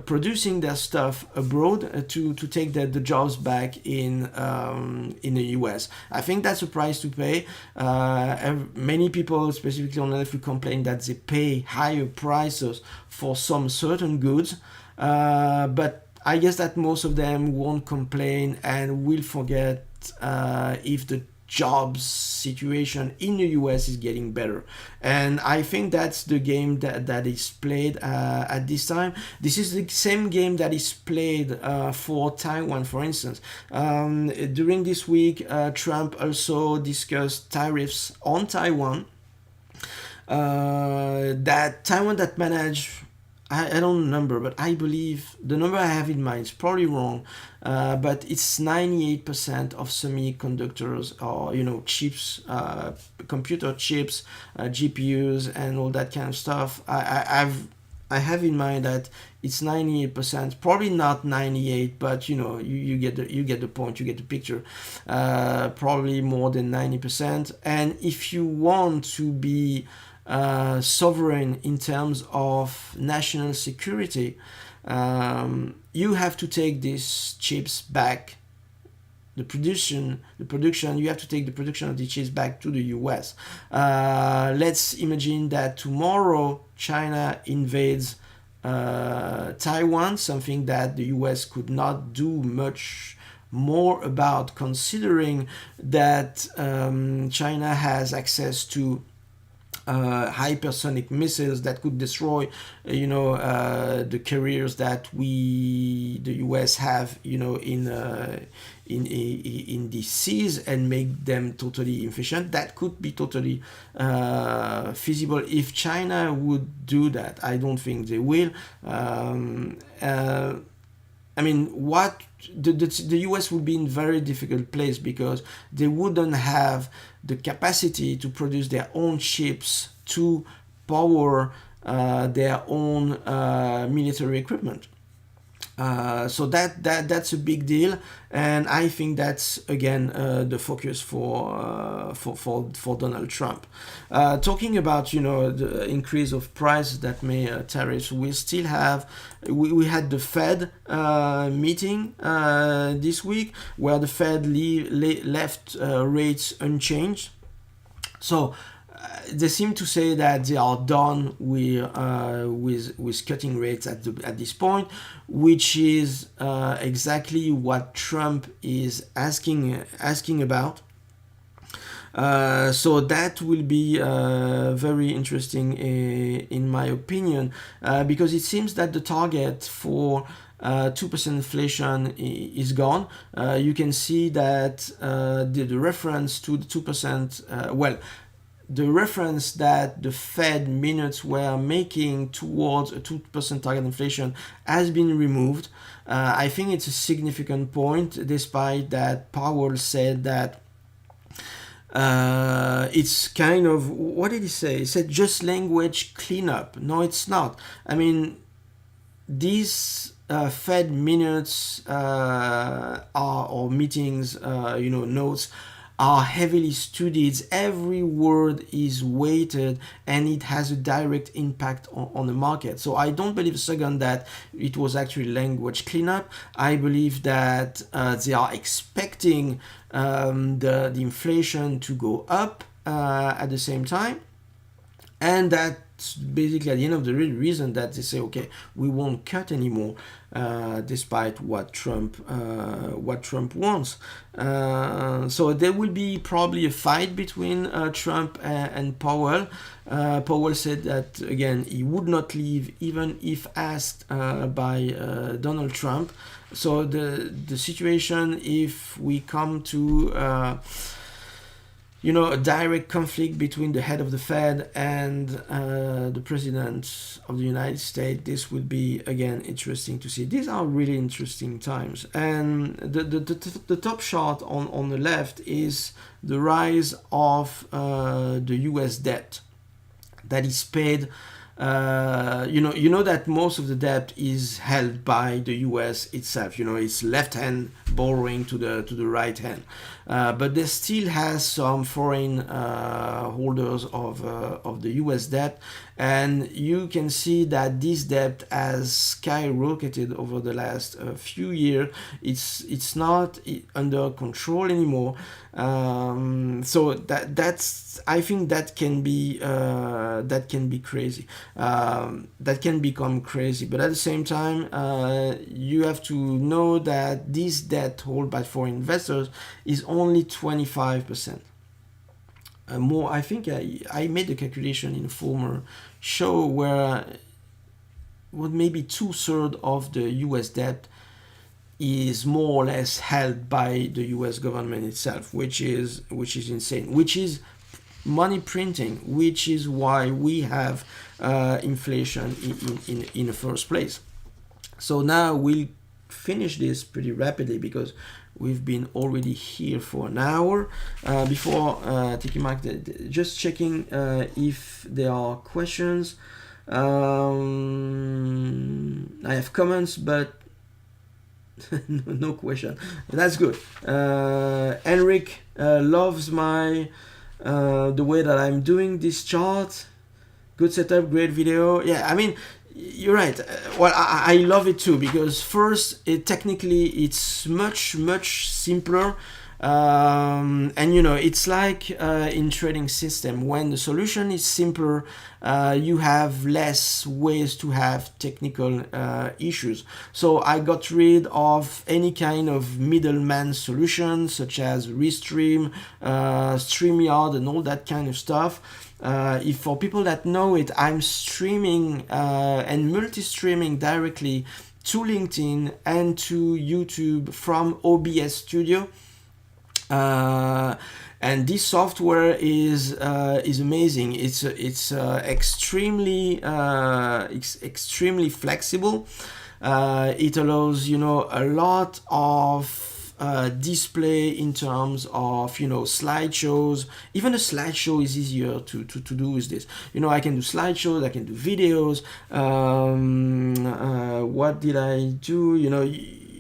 producing their stuff abroad to take the jobs back in the US. I think that's a price to pay. Many people, specifically on the left, will complain that they pay higher prices for some certain goods, but I guess that most of them won't complain and will forget if the jobs situation in the US is getting better. And I think that's the game that is played at this time. This is the same game that is played for Taiwan, for instance. During this week, Trump also discussed tariffs on Taiwan. That Taiwan that managed, I don't remember, but I believe the number I have in mind is probably wrong, but it's 98% of semiconductors or chips, computer chips, GPUs, and all that kind of stuff. I have in mind that it's 98%, probably not 98, but you get the point, you get the picture. Probably more than 90%. And if you want to be sovereign in terms of national security, you have to take these chips back. You have to take the production of the chips back to the US. Let's imagine that tomorrow China invades Taiwan, something that the US could not do much more about, considering that China has access to hypersonic missiles that could destroy, the carriers that the US have, in the seas, and make them totally efficient. That could be totally feasible if China would do that. I don't think they will. What the US would be in a very difficult place, because they wouldn't have the capacity to produce their own ships to power their own military equipment. So that's a big deal, and I think that's again the focus for Donald Trump. Talking about the increase of price that may tariffs, we still have we had the Fed meeting this week, where the Fed left rates unchanged. So they seem to say that they are done with cutting rates at this point, which is exactly what Trump is asking about. So that will be very interesting in my opinion, because it seems that the target for 2% inflation is gone. You can see that the reference to the 2%, the reference that the Fed minutes were making towards a 2% target inflation has been removed. I think it's a significant point, despite that Powell said that it's kind of, what did he say? He said just language cleanup. No, it's not. I mean, these Fed minutes or meetings, notes are heavily studied. Every word is weighted, and it has a direct impact on the market. So I don't believe a second that it was actually language cleanup. I believe that they are expecting the inflation to go up at the same time, and that's basically at the end of the reason that they say, okay, we won't cut anymore, despite what Trump wants. So there will be probably a fight between Trump and Powell. Powell said that again he would not leave even if asked by Donald Trump. So the situation, if we come to a direct conflict between the head of the Fed and the President of the United States, this will be, again, interesting to see. These are really interesting times. And the top chart on the left is the rise of the US debt that is paid. You know that most of the debt is held by the U.S. itself. It's left hand borrowing to the right hand, but there still has some foreign holders of the U.S. debt, and you can see that this debt has skyrocketed over the last few years. It's not under control anymore. So that's I think that can be crazy. That can become crazy, but at the same time, you have to know that this debt held by foreign investors is only 25%. More, I think I made the calculation in a former show where maybe 2/3 of the U.S. debt is more or less held by the U.S. government itself, which is insane, which is money printing, which is why we have inflation in the first place. So now we'll finish this pretty rapidly because we've been already here for an hour. Before taking Mark, just checking if there are questions. I have comments, but no question. That's good. Henrik loves my the way that I'm doing this chart. Good setup, great video. Yeah, I mean, you're right. Well, I love it too, because first, technically it's much simpler. And it's like in trading system, when the solution is simpler, you have less ways to have technical issues. So I got rid of any kind of middleman solution, such as Restream, StreamYard, and all that kind of stuff. If for people that know it, I'm streaming and multi-streaming directly to LinkedIn and to YouTube from OBS Studio. And this software is amazing. It's extremely flexible. It allows a lot of display in terms of slideshows. Even a slideshow is easier to do with this. I can do slideshows, I can do videos. What did I do?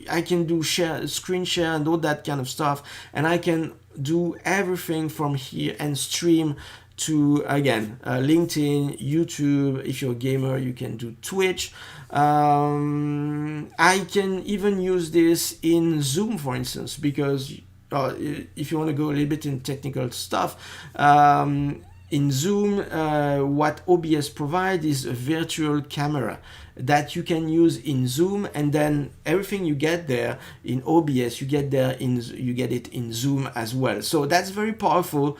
I can do screen share and all that kind of stuff, and I can do everything from here and stream to, again, LinkedIn, YouTube. If you're a gamer, you can do Twitch. I can even use this in Zoom, for instance, because if you want to go a little bit in technical stuff, in Zoom, what OBS provides is a virtual camera that you can use in Zoom, and then everything you get there in OBS, you get it in Zoom as well. So that's very powerful,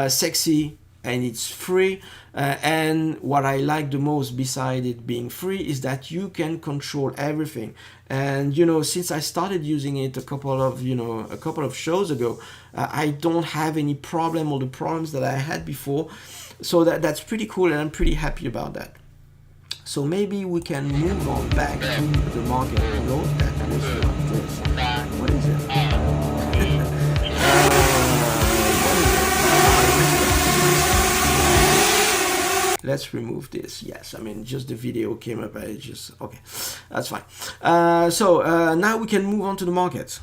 sexy, and it's free. And what I like the most, beside it being free, is that you can control everything. And since I started using it a couple of shows ago, I don't have any problem, or the problems that I had before. So that's pretty cool, and I'm pretty happy about that. So maybe we can move on back to the market. No, that was like this. What is it? Let's remove this. Yes, I mean, just the video came up. Okay, that's fine. So now we can move on to the market.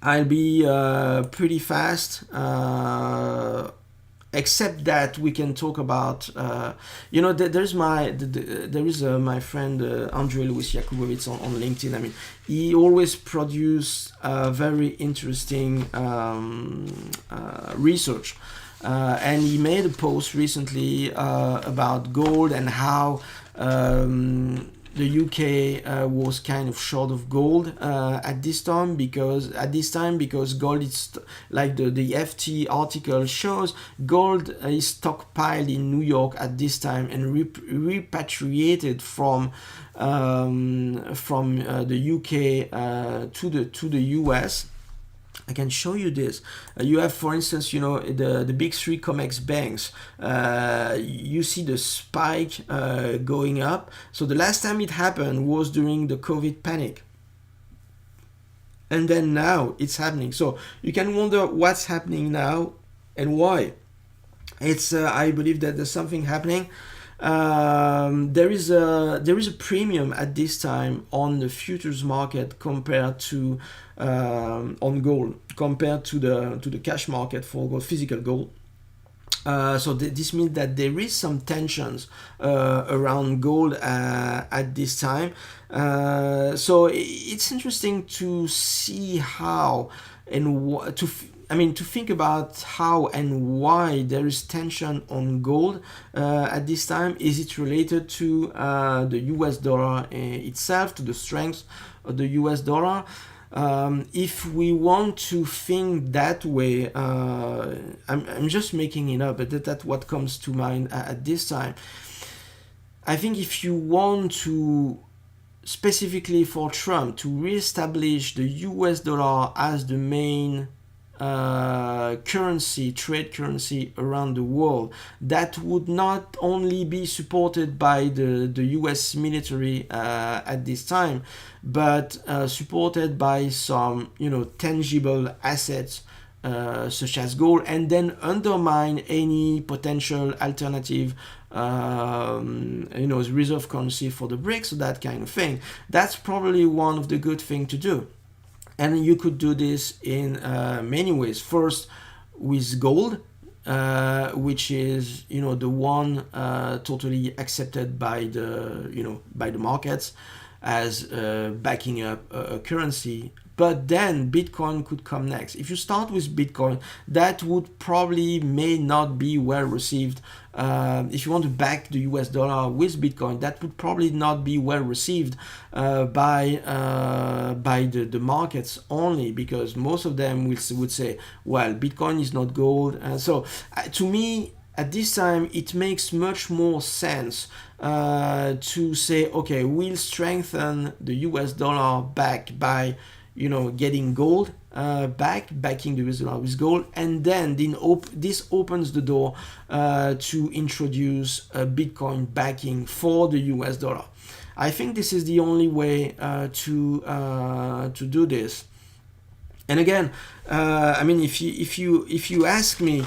I'll be pretty fast. Except that we can talk about, there is my friend Andrei Louis Yakubovitz on LinkedIn. I mean, he always produces very interesting research. And he made a post recently about gold, and how the UK was kind of short of gold at this time because gold is, like the FT article shows, gold is stockpiled in New York at this time and repatriated from the UK to the US. I can show you this. You have, for instance, the big three COMEX banks. You see the spike going up. So the last time it happened was during the COVID panic. And then now it's happening. So you can wonder what's happening now and why. It's I believe that there's something happening. There is a premium at this time on the futures market compared to on gold, compared to the cash market for gold, physical gold. So this means that there is some tensions around gold at this time. So it's interesting to see how and to think about how and why there is tension on gold at this time. Is it related to the US dollar itself, to the strength of the US dollar? If we want to think that way, I'm just making it up, but that's what comes to mind at this time. I think if you want to, specifically for Trump, to reestablish the US dollar as the main trade currency around the world, that would not only be supported by the US military at this time, but supported by some tangible assets such as gold, and then undermine any potential alternative reserve currency for the BRICS, so that kind of thing. That's probably one of the good things to do. And you could do this in many ways. First, with gold, which is the one totally accepted by the markets as backing up a currency. But then Bitcoin could come next. If you start with Bitcoin, that would probably may not be well received. If you want to back the US dollar with Bitcoin, that would probably not be well received by the markets only, because most of them would say, well, Bitcoin is not gold. So to me, at this time, it makes much more sense to say, okay, we'll strengthen the US dollar back by getting gold backing the US dollar with gold, and then this opens the door to introduce Bitcoin backing for the US dollar. I think this is the only way to do this. And again, if you ask me,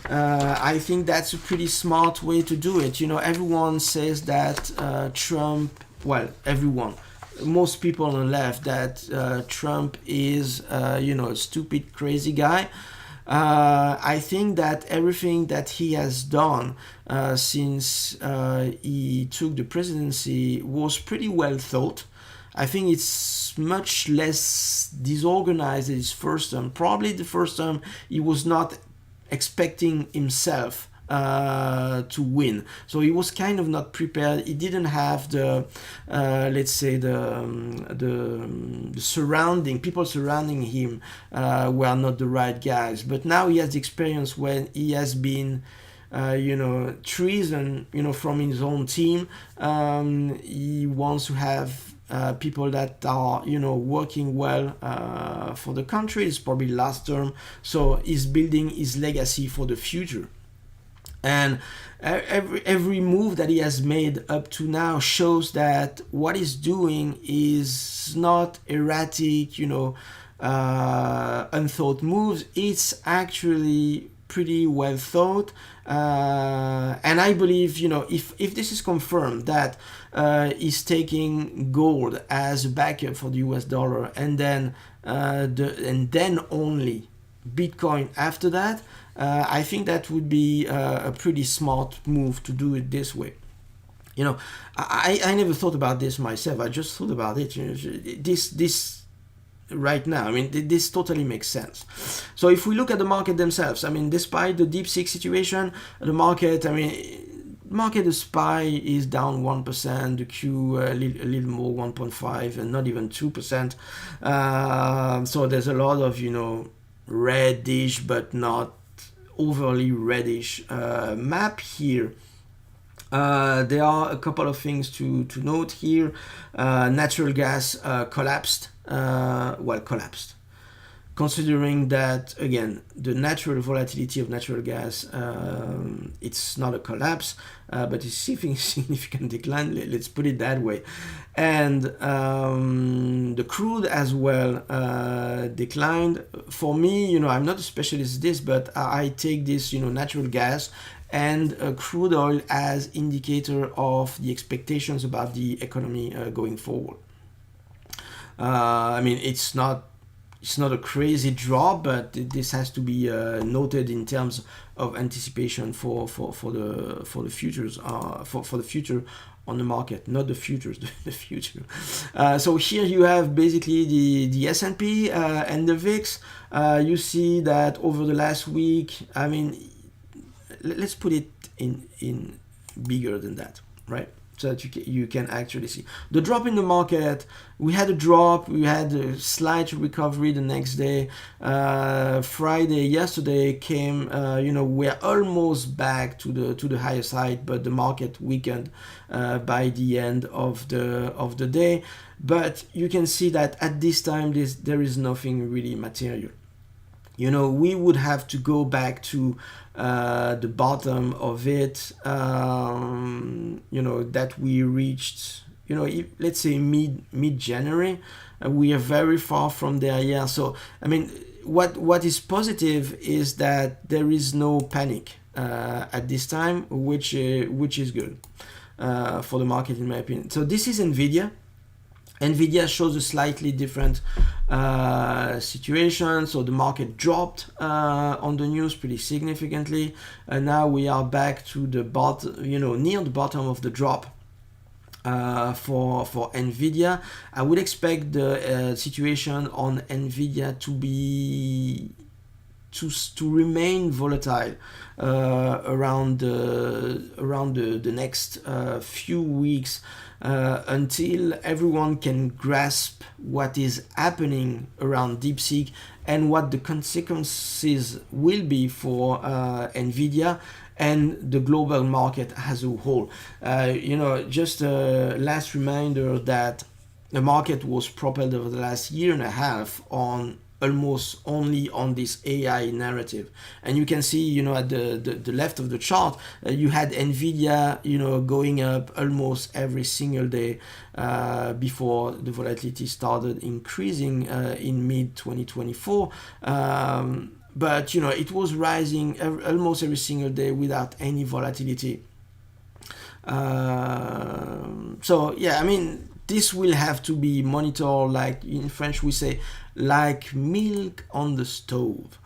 I think that's a pretty smart way to do it. Everyone says that most people on the left, that Trump is a stupid, crazy guy. I think that everything that he has done since he took the presidency was pretty well thought. I think it's much less disorganized than his first term. Probably the first term he was not expecting himself to win, so he was kind of not prepared. He didn't have the let's say the surrounding people surrounding him were not the right guys. But now he has the experience when he has been treason from his own team. He wants to have people that are working well for the country. It's probably last term, so he's building his legacy for the future. And every move that he has made up to now shows that what he's doing is not erratic, unthought moves. It's actually pretty well thought. And I believe, if this is confirmed that he's taking gold as a backup for the US dollar, and then only Bitcoin after that, I think that would be a pretty smart move to do it this way. I never thought about this myself. I just thought about it. This right now, I mean, this totally makes sense. So if we look at the market themselves, I mean, despite the DeepSeek situation, the market, the SPY is down 1%, the Q a little more, 1.5, and not even 2%. So there's a lot of, reddish but not overly reddish map here. There are a couple of things to note here. Natural gas collapsed. Collapsed. Considering that, again, the natural volatility of natural gas, it's not a collapse, but it's significant decline, let's put it that way. And the crude as well declined. For me, I'm not a specialist in this, but I take this, natural gas and crude oil as indicator of the expectations about the economy going forward. It's not a crazy drop, but this has to be noted in terms of anticipation for the futures, for the future on the market, not the futures, the future. So here you have basically the S&P and the VIX. You see that over the last week, let's put it in bigger than that, right? So that you can actually see the drop in the market. We had a drop, we had a slight recovery the next day. Friday, yesterday came, we're almost back to the higher side, but the market weakened by the end of the day. But you can see that at this time there is nothing really material. We would have to go back to the bottom of it, that we reached, let's say mid-January. We are very far from there, yeah. So, what is positive is that there is no panic at this time, which is good for the market, in my opinion. So this is NVIDIA. NVIDIA shows a slightly different situation. So the market dropped on the news pretty significantly, and now we are back to the bottom, near the bottom of the drop for NVIDIA. I would expect the situation on NVIDIA to remain volatile around the next few weeks. Until everyone can grasp what is happening around DeepSeek and what the consequences will be for NVIDIA and the global market as a whole. Just a last reminder that the market was propelled over the last year and a half on almost only on this AI narrative. And you can see, at the left of the chart, you had NVIDIA, going up almost every single day before the volatility started increasing in mid-2024. But, it was rising almost every single day without any volatility. So, yeah, this will have to be monitored, like in French we say, like milk on the stove.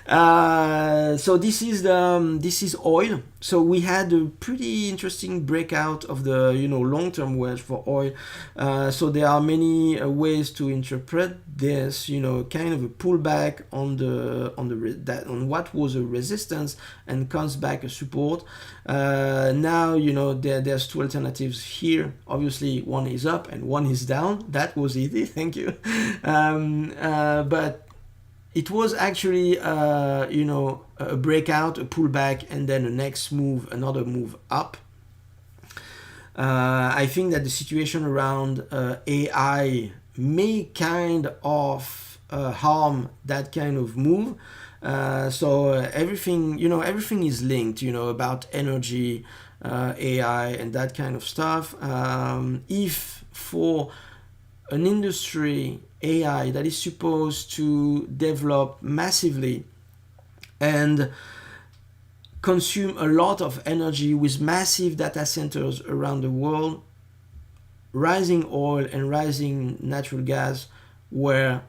So this is oil. So we had a pretty interesting breakout of the long-term wedge for oil. So there are many ways to interpret this. Kind of a pullback on what was a resistance and comes back a support. Now there's two alternatives here. Obviously, one is up and one is down. That was easy. Thank you. But it was actually, a breakout, a pullback, and then the next move, another move up. I think that the situation around AI may kind of harm that kind of move. So everything is linked, about energy, AI, and that kind of stuff. If for an industry, AI, that is supposed to develop massively and consume a lot of energy with massive data centers around the world, rising oil and rising natural gas were,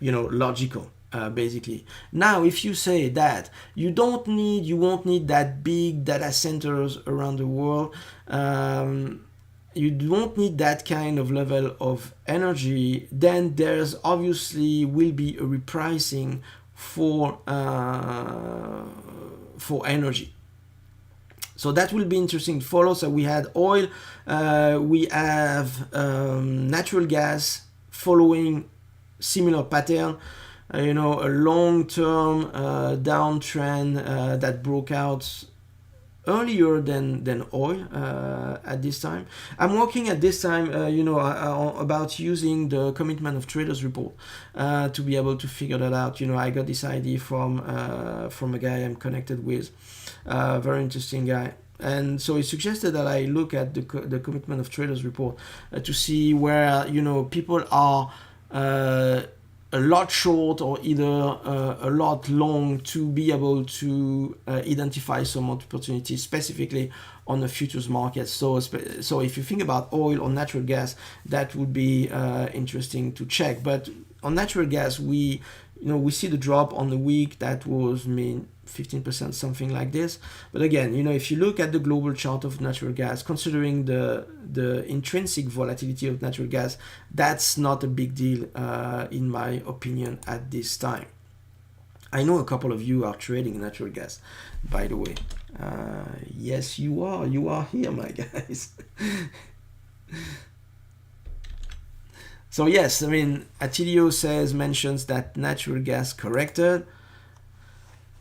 logical. Basically. Now, if you say that you won't need that big data centers around the world, you don't need that kind of level of energy, then there's obviously will be a repricing for energy. So that will be interesting to follow. So we had oil, we have natural gas following similar pattern. A long-term downtrend that broke out earlier than oil at this time. I'm working at this time, about using the commitment of traders report to be able to figure that out. I got this idea from a guy I'm connected with, very interesting guy. And so he suggested that I look at the commitment of traders report to see where people are a lot short or either a lot long to be able to identify some opportunities specifically on the futures market. So if you think about oil or natural gas, that would be interesting to check. But on natural gas, we see the drop on the week that was 15%, something like this. But again, if you look at the global chart of natural gas, considering the intrinsic volatility of natural gas, that's not a big deal in my opinion at this time. I know a couple of you are trading natural gas, by the way. Yes, you are here, my guys. So yes, Attilio mentions that natural gas corrected.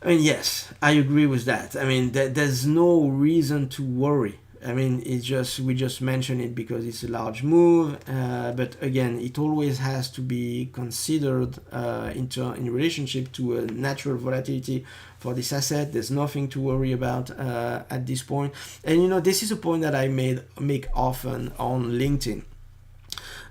Yes, I agree with that. There's no reason to worry. We just mention it because it's a large move. But again, it always has to be considered in relationship to a natural volatility for this asset. There's nothing to worry about at this point. And this is a point that I make often on LinkedIn.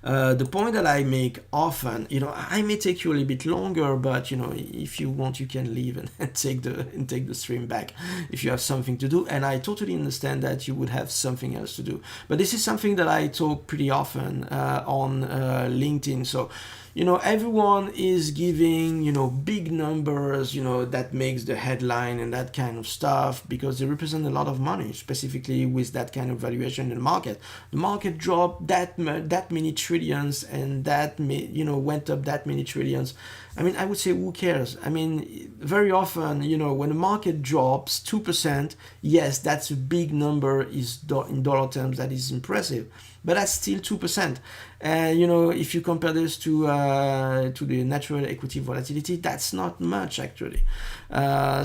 The point that I make often, I may take you a little bit longer, but if you want, you can leave and take the stream back if you have something to do. And I totally understand that you would have something else to do. But this is something that I talk pretty often on LinkedIn. So everyone is giving big numbers that makes the headline and that kind of stuff because they represent a lot of money, specifically with that kind of valuation in the market. The market dropped that many trillions and that went up that many trillions. I would say, who cares? Very often, when the market drops 2%, yes, that's a big number. In dollar terms, that is impressive, but that's still 2%. If you compare this to the natural equity volatility, that's not much actually. I'm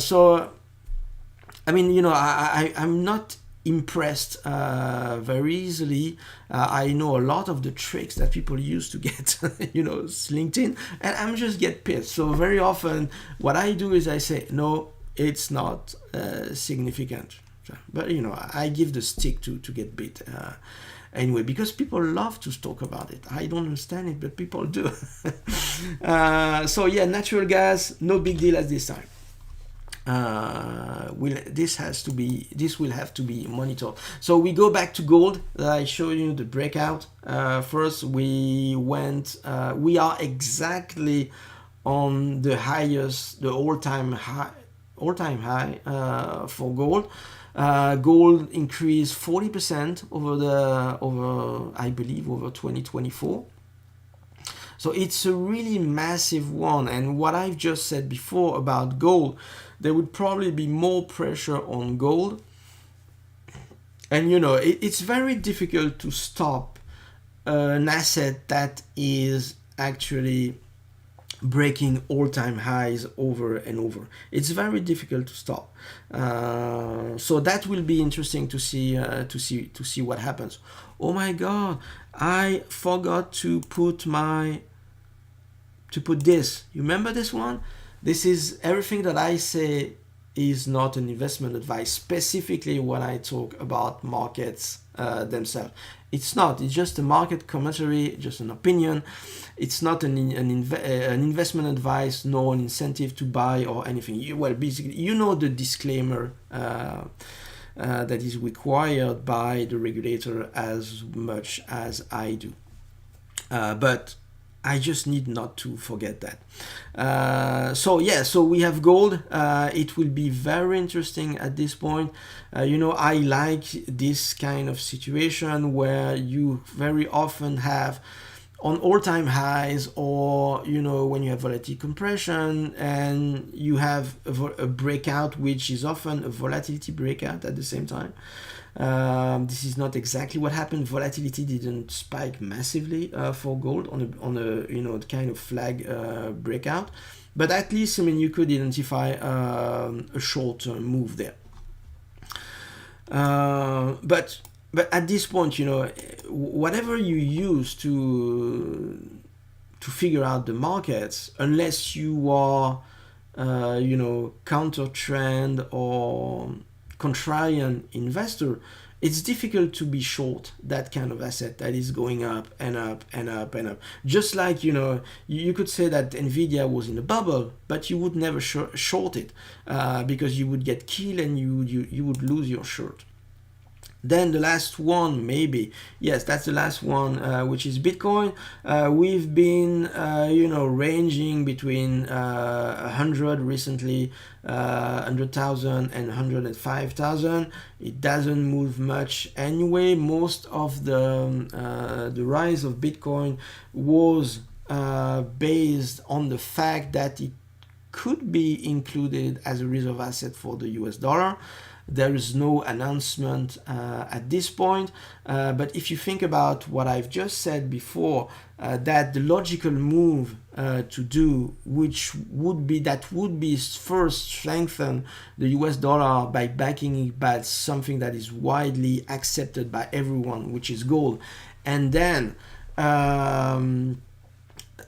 not impressed very easily. I know a lot of the tricks that people use to get LinkedIn, and I'm just get pissed. So very often what I do is I say, no, it's not significant. But I give the stick to get bit anyway, because people love to talk about it. I don't understand it, but people do. So yeah, natural gas, no big deal at this time. this will have to be monitored. So we go back to gold that I showed you the breakout. First we are exactly on the highest, the all-time high for gold. Gold increased 40% over I believe over 2024. So it's a really massive one. And what I've just said before about gold, there would probably be more pressure on gold. And it's very difficult to stop an asset that is actually breaking all-time highs over and over. It's very difficult to stop. So that will be interesting to see what happens. Oh my God, I forgot to put this. You remember this one? This is everything that I say is not an investment advice, specifically when I talk about markets themselves. It's not. It's just a market commentary, just an opinion. It's not an investment advice, nor an incentive to buy or anything. Basically, the disclaimer that is required by the regulator as much as I do. But I just need not to forget that. So we have gold. It will be very interesting at this point. I like this kind of situation where you very often have on all-time highs, or when you have volatility compression and you have a breakout, which is often a volatility breakout at the same time. This is not exactly what happened. Volatility didn't spike massively for gold on a kind of flag breakout, but at least you could identify a short-term move there. But at this point, whatever you use to figure out the markets, unless you are counter trend or contrarian investor, it's difficult to be short that kind of asset that is going up and up and up and up. Just like you could say that Nvidia was in a bubble, but you would never short it because you would get killed and you would lose your short. Then the last one, maybe, yes, that's the last one, which is Bitcoin. We've been, ranging between 100 recently, 100,000 and 105,000. It doesn't move much anyway. Most of the rise of Bitcoin was based on the fact that it could be included as a reserve asset for the US dollar. There is no announcement at this point, but if you think about what I've just said before, that the logical move to do, which would be first strengthen the US dollar by backing it by something that is widely accepted by everyone, which is gold, and then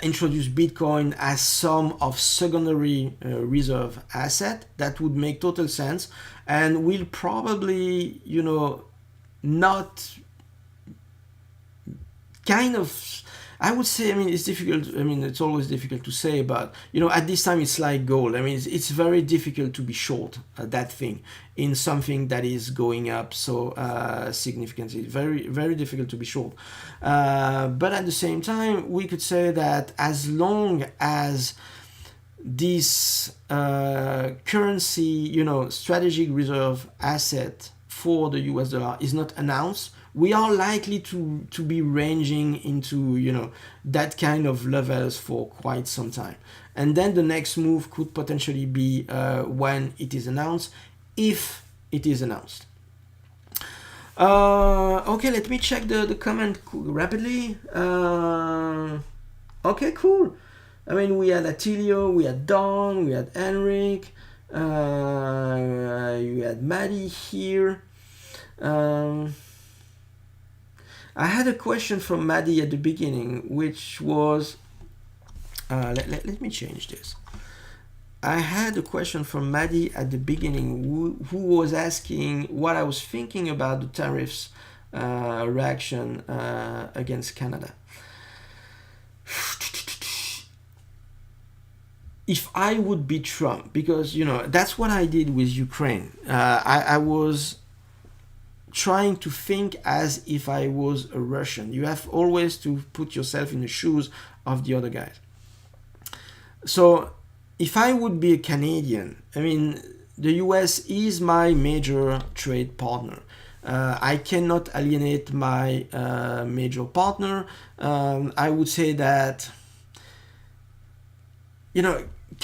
introduce Bitcoin as some of secondary reserve asset, that would make total sense, and will probably not kind of, I would say, it's difficult, it's always difficult to say, but at this time it's like gold. It's very difficult to be short that thing in something that is going up so significantly. Very, very difficult to be short. But at the same time, we could say that as long as this currency, strategic reserve asset for the US dollar is not announced, we are likely to be ranging into that kind of levels for quite some time. And then the next move could potentially be when it is announced, if it is announced. Okay, let me check the comment rapidly. Okay, cool. We had Attilio, we had Don, we had Henrik, you had Maddie here. I had a question from Maddie at the beginning, which was, let me change this. I had a question from Maddie at the beginning who was asking what I was thinking about the tariffs reaction against Canada. if I would be Trump, because that's what I did with Ukraine. I was trying to think as if I was a Russian. You have always to put yourself in the shoes of the other guys. So if I would be a Canadian, I mean, the US is my major trade partner. I cannot alienate my major partner. I would say that,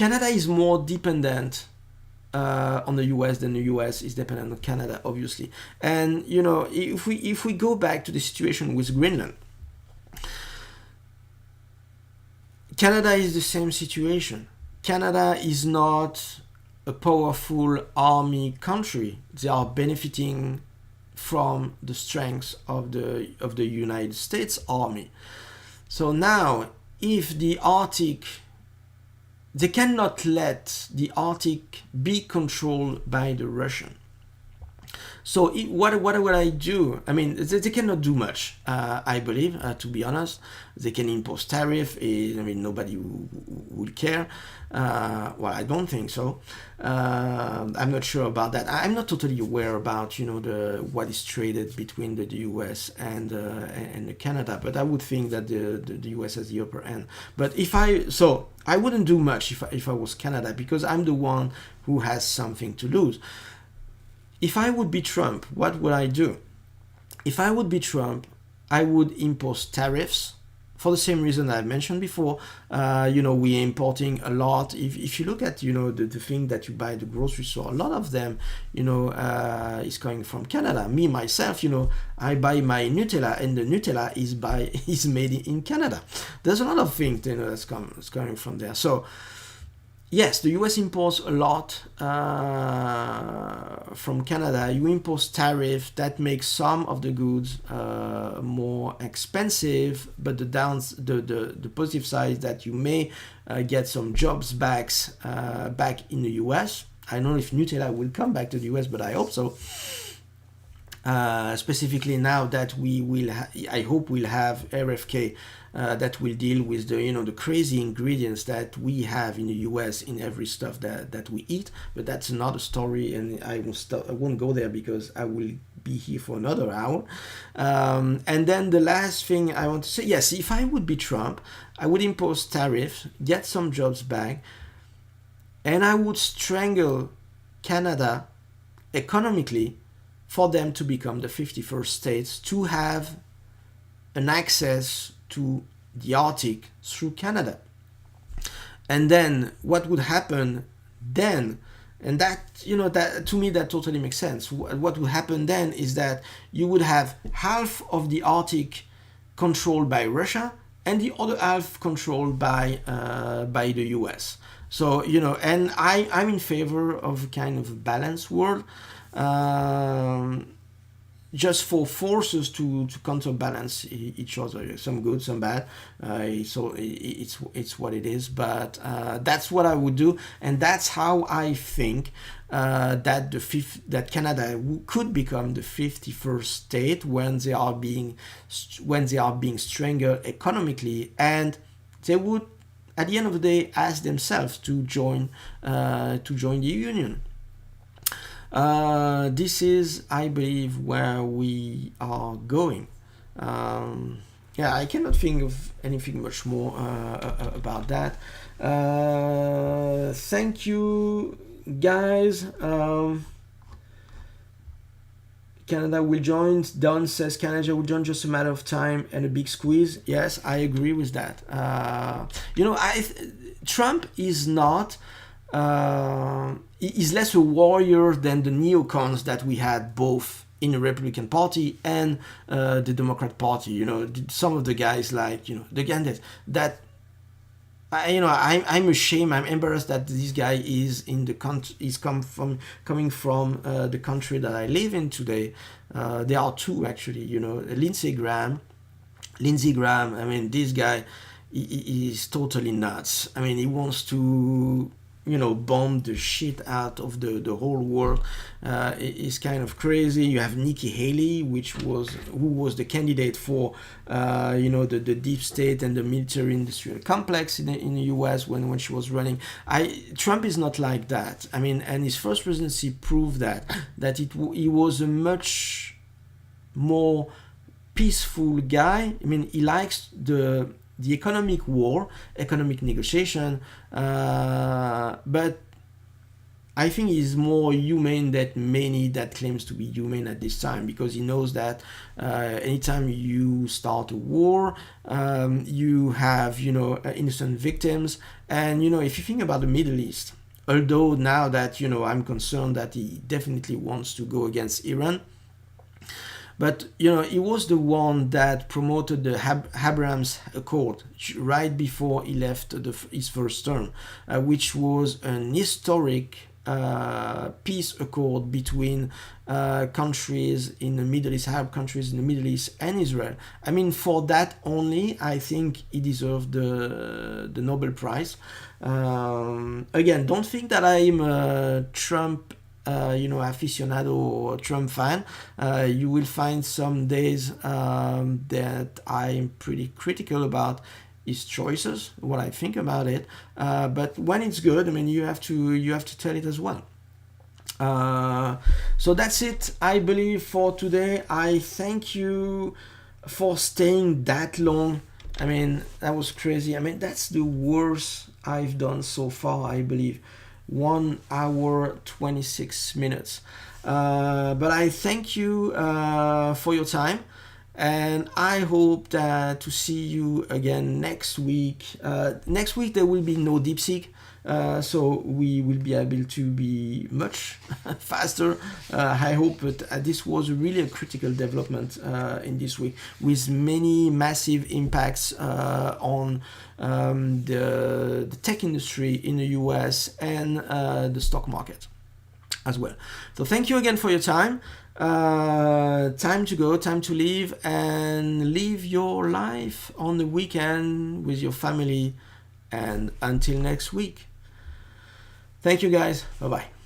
Canada is more dependent on the US than the US is dependent on Canada, obviously. And if we go back to the situation with Greenland, Canada is the same situation. Canada is not a powerful army country. They are benefiting from the strength of the United States Army. So now, if the Arctic, they cannot let the Arctic be controlled by the Russian. So what would I do? I mean, they cannot do much, I believe, to be honest. They can impose tariff. I mean, nobody would care. Well, I don't think so. I'm not sure about that. I'm not totally aware about, what is traded between the US and Canada, but I would think that the US has the upper hand. But I wouldn't do much if I was Canada, because I'm the one who has something to lose. If I would be Trump, what would I do? If I would be Trump, I would impose tariffs for the same reason I've mentioned before. We're importing a lot. If you look at, the thing that you buy at the grocery store, a lot of them, is coming from Canada. Me, myself, I buy my Nutella, and the Nutella is made in Canada. There's a lot of things, that's coming from there. So, yes, the US imports a lot from Canada. You impose tariff that makes some of the goods more expensive, but the positive side is that you may get some jobs back in the US. I don't know if Nutella will come back to the US, but I hope so. Specifically now that I hope we'll have RFK that will deal with the crazy ingredients that we have in the US in every stuff that we eat. But that's another story, and I won't go there because I will be here for another hour. And then the last thing I want to say, yes, if I would be Trump, I would impose tariffs, get some jobs back, and I would strangle Canada economically for them to become the 51st states, to have an access to the Arctic through Canada. And then what would happen then, and that to me that totally makes sense. What would happen then is that you would have half of the Arctic controlled by Russia and the other half controlled by the US. So and I'm in favor of a kind of a balanced world. Just for forces to counterbalance each other, some good, some bad. So it's what it is. But that's what I would do, and that's how I think that Canada could become the 51st state when they are being strangled economically, and they would, at the end of the day, ask themselves to join the union. This is, I believe, where we are going. I cannot think of anything much more about that. Thank you, guys. Canada will join. Don says Canada will join, just a matter of time and a big squeeze. Yes, I agree with that. Trump is not... is less a warrior than the neocons that we had both in the Republican Party and the Democrat Party. Some of the guys, like the guy that I'm ashamed, I'm embarrassed that this guy is in the country, is coming from the country that I live in today. There are two actually. Lindsey Graham. I mean, this guy is totally nuts. I mean, he wants to bombed the shit out of the whole world. Is kind of crazy. You have Nikki Haley, who was the candidate for the deep state and the military industrial complex in the US when she was running. Trump is not like that. I mean, and his first presidency proved that he was a much more peaceful guy. I mean, he likes the economic war, economic negotiation, but I think he's more humane than many that claims to be humane at this time, because he knows that anytime you start a war, you have innocent victims. And if you think about the Middle East, although now that I'm concerned that he definitely wants to go against Iran, but he was the one that promoted the Abraham's Accord right before he left his first term, which was an historic peace accord between countries in the Middle East, Arab countries in the Middle East, and Israel. I mean, for that only, I think he deserved the Nobel Prize. Again, don't think that I'm a Trump aficionado or Trump fan. You will find some days that I'm pretty critical about his choices, what I think about it. But when it's good, I mean, you have to tell it as well. So that's it, I believe, for today. I thank you for staying that long. I mean, that was crazy. I mean, that's the worst I've done so far, I believe. 1 hour 26 minutes. But I thank you for your time, and I hope to see you again next week. Next week there will be no DeepSeek, so we will be able to be much faster. I hope that this was really a critical development in this week, with many massive impacts on the tech industry in the US and the stock market as well. So thank you again for your time. Time to go, time to leave, and live your life on the weekend with your family. And until next week, thank you guys. Bye bye.